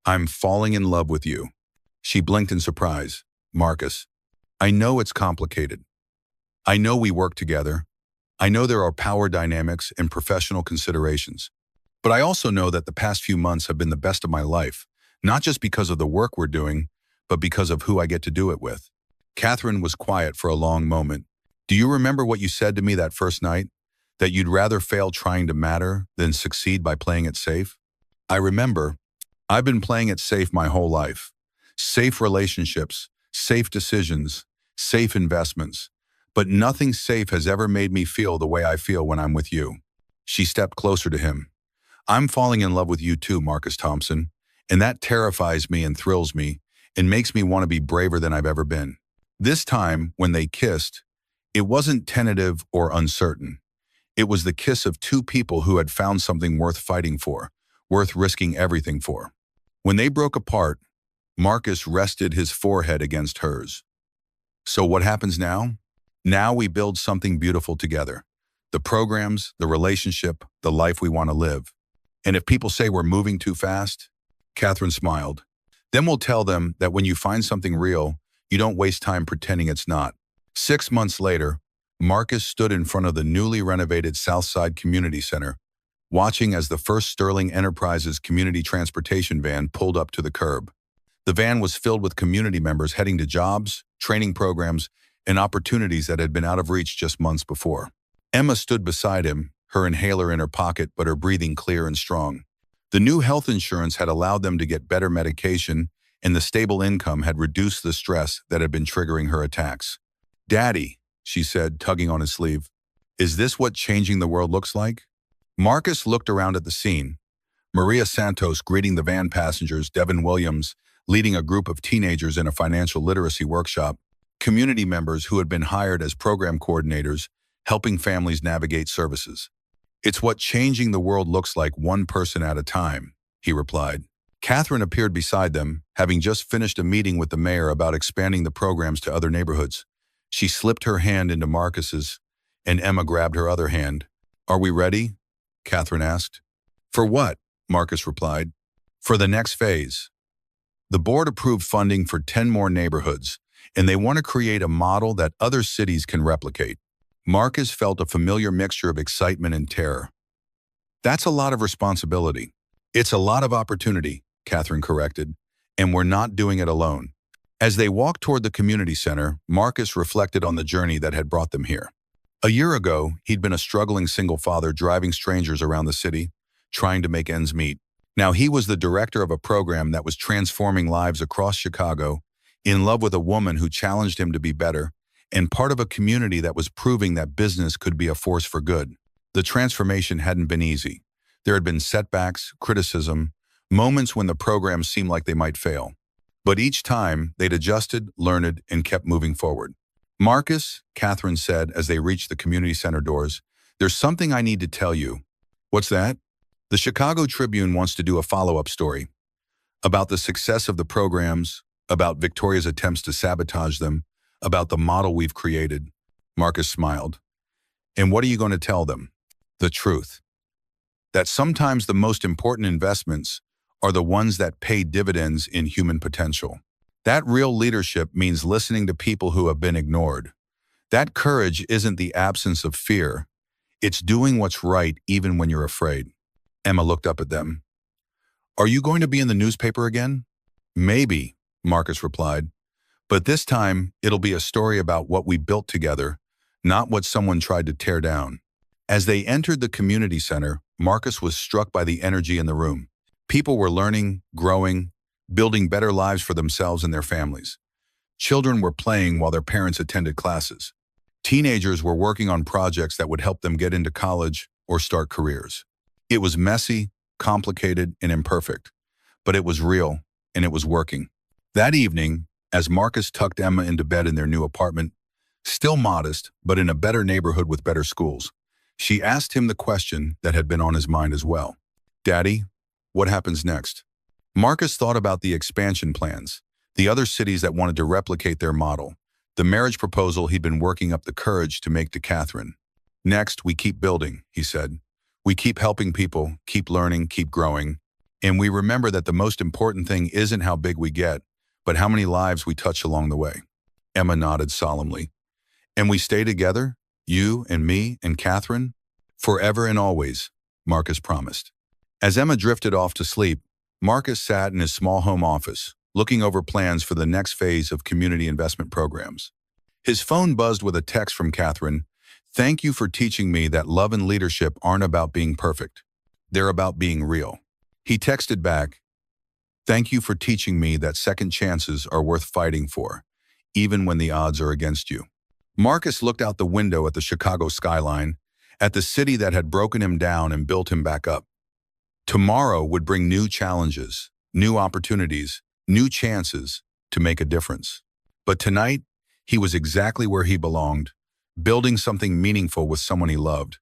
I'm falling in love with you. She blinked in surprise. Marcus, I know it's complicated. I know we work together. I know there are power dynamics and professional considerations. But I also know that the past few months have been the best of my life, not just because of the work we're doing, but because of who I get to do it with. Catherine was quiet for a long moment. Do you remember what you said to me that first night? That you'd rather fail trying to matter than succeed by playing it safe? I remember. I've been playing it safe my whole life. Safe relationships, safe decisions, safe investments. But nothing safe has ever made me feel the way I feel when I'm with you. She stepped closer to him. I'm falling in love with you too, Marcus Thompson, and that terrifies me and thrills me and makes me want to be braver than I've ever been. This time, when they kissed, it wasn't tentative or uncertain. It was the kiss of two people who had found something worth fighting for, worth risking everything for. When they broke apart, Marcus rested his forehead against hers. So what happens now? Now we build something beautiful together. The programs, the relationship, the life we want to live. And if people say we're moving too fast, Catherine smiled. Then we'll tell them that when you find something real, you don't waste time pretending it's not. 6 months later, Marcus stood in front of the newly renovated Southside Community Center, watching as the first Sterling Enterprises community transportation van pulled up to the curb. The van was filled with community members heading to jobs, training programs, and opportunities that had been out of reach just months before. Emma stood beside him, her inhaler in her pocket but her breathing clear and strong. The new health insurance had allowed them to get better medication, and the stable income had reduced the stress that had been triggering her attacks. Daddy, she said, tugging on his sleeve, is this what changing the world looks like? Marcus looked around at the scene. Maria Santos greeting the van passengers, Devin Williams leading a group of teenagers in a financial literacy workshop, community members who had been hired as program coordinators, helping families navigate services. It's what changing the world looks like, one person at a time, he replied. Catherine appeared beside them, having just finished a meeting with the mayor about expanding the programs to other neighborhoods. She slipped her hand into Marcus's, and Emma grabbed her other hand. "Are we ready?" Catherine asked. "For what?" Marcus replied. "For the next phase." The board approved funding for 10 more neighborhoods, and they want to create a model that other cities can replicate. Marcus felt a familiar mixture of excitement and terror. "That's a lot of responsibility." "It's a lot of opportunity," Catherine corrected, "and we're not doing it alone." As they walked toward the community center, Marcus reflected on the journey that had brought them here. A year ago, he'd been a struggling single father driving strangers around the city, trying to make ends meet. Now he was the director of a program that was transforming lives across Chicago, in love with a woman who challenged him to be better, and part of a community that was proving that business could be a force for good. The transformation hadn't been easy. There had been setbacks, criticism, moments when the program seemed like they might fail. But each time, they'd adjusted, learned, and kept moving forward. "Marcus," Catherine said as they reached the community center doors, "there's something I need to tell you." "What's that?" "The Chicago Tribune wants to do a follow-up story about the success of the programs, about Victoria's attempts to sabotage them, about the model we've created." Marcus smiled. "And what are you going to tell them?" "The truth. That sometimes the most important investments are the ones that pay dividends in human potential. That real leadership means listening to people who have been ignored. That courage isn't the absence of fear. It's doing what's right even when you're afraid." Emma looked up at them. "Are you going to be in the newspaper again?" "Maybe," Marcus replied. "But this time, it'll be a story about what we built together, not what someone tried to tear down." As they entered the community center, Marcus was struck by the energy in the room. People were learning, growing, building better lives for themselves and their families. Children were playing while their parents attended classes. Teenagers were working on projects that would help them get into college or start careers. It was messy, complicated, and imperfect, but it was real, and it was working. That evening, as Marcus tucked Emma into bed in their new apartment, still modest, but in a better neighborhood with better schools, she asked him the question that had been on his mind as well. "Daddy, what happens next?" Marcus thought about the expansion plans, the other cities that wanted to replicate their model, the marriage proposal he'd been working up the courage to make to Catherine. "Next, we keep building," he said. "We keep helping people, keep learning, keep growing, and we remember that the most important thing isn't how big we get, but how many lives we touch along the way." Emma nodded solemnly. "And we stay together, you and me and Catherine, forever and always," Marcus promised. As Emma drifted off to sleep, Marcus sat in his small home office, looking over plans for the next phase of community investment programs. His phone buzzed with a text from Catherine. "Thank you for teaching me that love and leadership aren't about being perfect. They're about being real." He texted back, "Thank you for teaching me that second chances are worth fighting for, even when the odds are against you." Marcus looked out the window at the Chicago skyline, at the city that had broken him down and built him back up. Tomorrow would bring new challenges, new opportunities, new chances to make a difference. But tonight, he was exactly where he belonged, building something meaningful with someone he loved,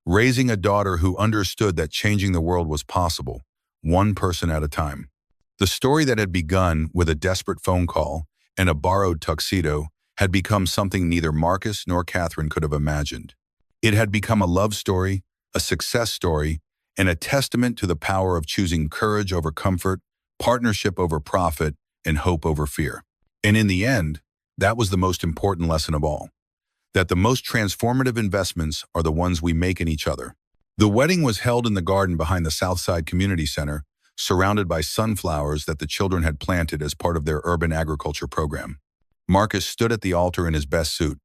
raising a daughter who understood that changing the world was possible, one person at a time. The story that had begun with a desperate phone call and a borrowed tuxedo had become something neither Marcus nor Catherine could have imagined. It had become a love story, a success story, and a testament to the power of choosing courage over comfort, partnership over profit, and hope over fear. And in the end, that was the most important lesson of all, that the most transformative investments are the ones we make in each other. The wedding was held in the garden behind the Southside Community Center, surrounded by sunflowers that the children had planted as part of their urban agriculture program. Marcus stood at the altar in his best suit.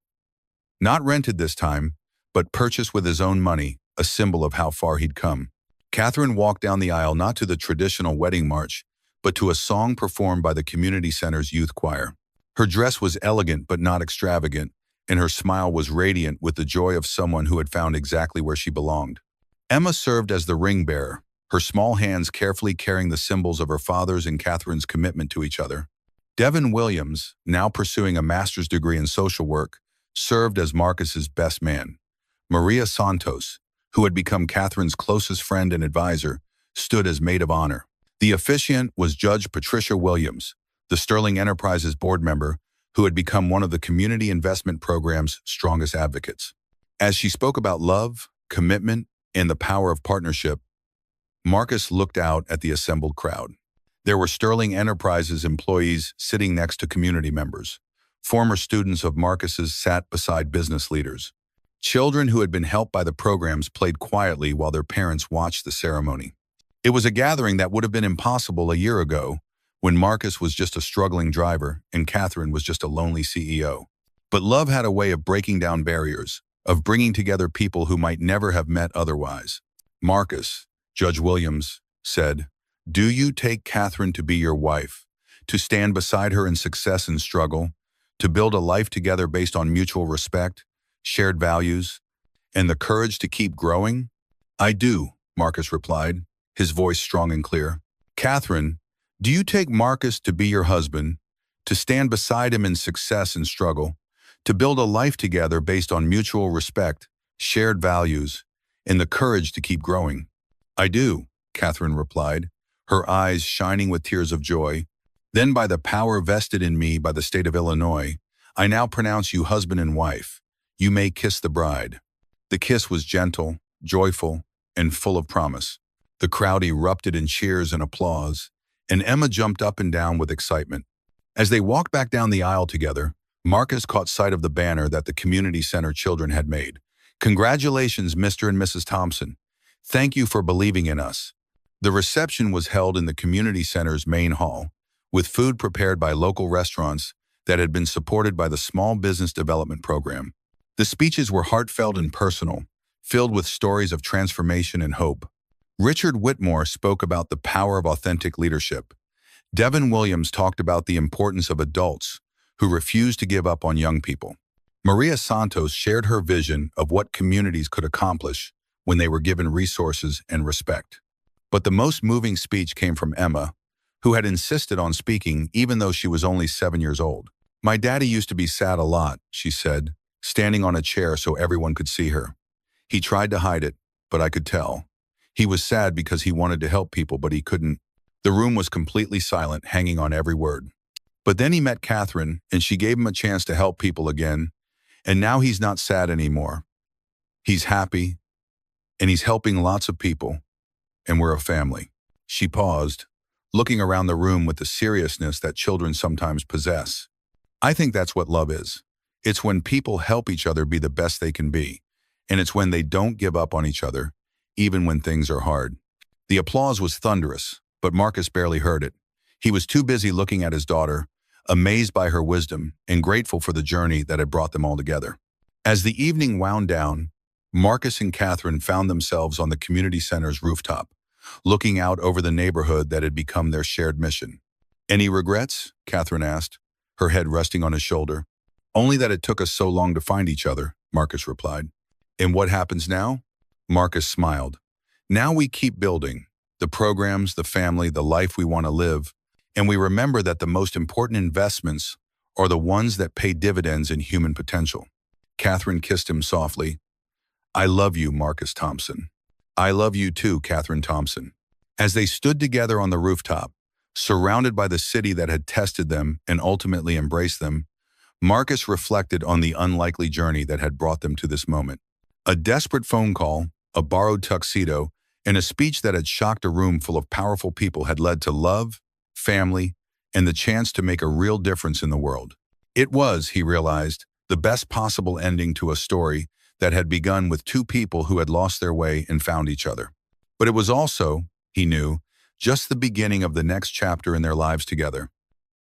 Not rented this time, but purchased with his own money, a symbol of how far he'd come. Catherine walked down the aisle not to the traditional wedding march, but to a song performed by the community center's youth choir. Her dress was elegant but not extravagant, and her smile was radiant with the joy of someone who had found exactly where she belonged. Emma served as the ring bearer, her small hands carefully carrying the symbols of her father's and Catherine's commitment to each other. Devin Williams, now pursuing a master's degree in social work, served as Marcus's best man, Maria Santos, who had become Catherine's closest friend and advisor, stood as maid of honor. The officiant was Judge Patricia Williams, the Sterling Enterprises board member who had become one of the community investment program's strongest advocates. As she spoke about love, commitment, and the power of partnership, Marcus looked out at the assembled crowd. There were Sterling Enterprises employees sitting next to community members. Former students of Marcus's sat beside business leaders. Children who had been helped by the programs played quietly while their parents watched the ceremony. It was a gathering that would have been impossible a year ago, when Marcus was just a struggling driver and Catherine was just a lonely CEO. But love had a way of breaking down barriers, of bringing together people who might never have met otherwise. Marcus, Judge Williams, said, "Do you take Catherine to be your wife, to stand beside her in success and struggle, to build a life together based on mutual respect, shared values, and the courage to keep growing?" "I do," Marcus replied, his voice strong and clear. "Catherine, do you take Marcus to be your husband, to stand beside him in success and struggle, to build a life together based on mutual respect, shared values, and the courage to keep growing?" "I do," Catherine replied, her eyes shining with tears of joy. "Then by the power vested in me by the state of Illinois, I now pronounce you husband and wife. You may kiss the bride." The kiss was gentle, joyful, and full of promise. The crowd erupted in cheers and applause, and Emma jumped up and down with excitement. As they walked back down the aisle together, Marcus caught sight of the banner that the community center children had made. "Congratulations, Mr. and Mrs. Thompson. Thank you for believing in us." The reception was held in the community center's main hall, with food prepared by local restaurants that had been supported by the Small Business Development Program. The speeches were heartfelt and personal, filled with stories of transformation and hope. Richard Whitmore spoke about the power of authentic leadership. Devin Williams talked about the importance of adults who refuse to give up on young people. Maria Santos shared her vision of what communities could accomplish when they were given resources and respect. But the most moving speech came from Emma, who had insisted on speaking even though she was only 7 years old. "My daddy used to be sad a lot," she said, standing on a chair so everyone could see her. "He tried to hide it, but I could tell. He was sad because he wanted to help people, but he couldn't." The room was completely silent, hanging on every word. But then he met Catherine, and she gave him a chance to help people again, and now he's not sad anymore. He's happy, and he's helping lots of people, and we're a family. She paused, looking around the room with the seriousness that children sometimes possess. "I think that's what love is. It's when people help each other be the best they can be, and it's when they don't give up on each other, even when things are hard." The applause was thunderous, but Marcus barely heard it. He was too busy looking at his daughter, amazed by her wisdom and grateful for the journey that had brought them all together. As the evening wound down, Marcus and Catherine found themselves on the community center's rooftop, looking out over the neighborhood that had become their shared mission. "Any regrets?" Catherine asked, her head resting on his shoulder. "Only that it took us so long to find each other," Marcus replied. "And what happens now?" Marcus smiled. "Now we keep building the programs, the family, the life we want to live, and we remember that the most important investments are the ones that pay dividends in human potential." Catherine kissed him softly. "I love you, Marcus Thompson." "I love you too, Catherine Thompson." As they stood together on the rooftop, surrounded by the city that had tested them and ultimately embraced them, Marcus reflected on the unlikely journey that had brought them to this moment. A desperate phone call, a borrowed tuxedo, and a speech that had shocked a room full of powerful people had led to love, family, and the chance to make a real difference in the world. It was, he realized, the best possible ending to a story that had begun with two people who had lost their way and found each other. But it was also, he knew, just the beginning of the next chapter in their lives together.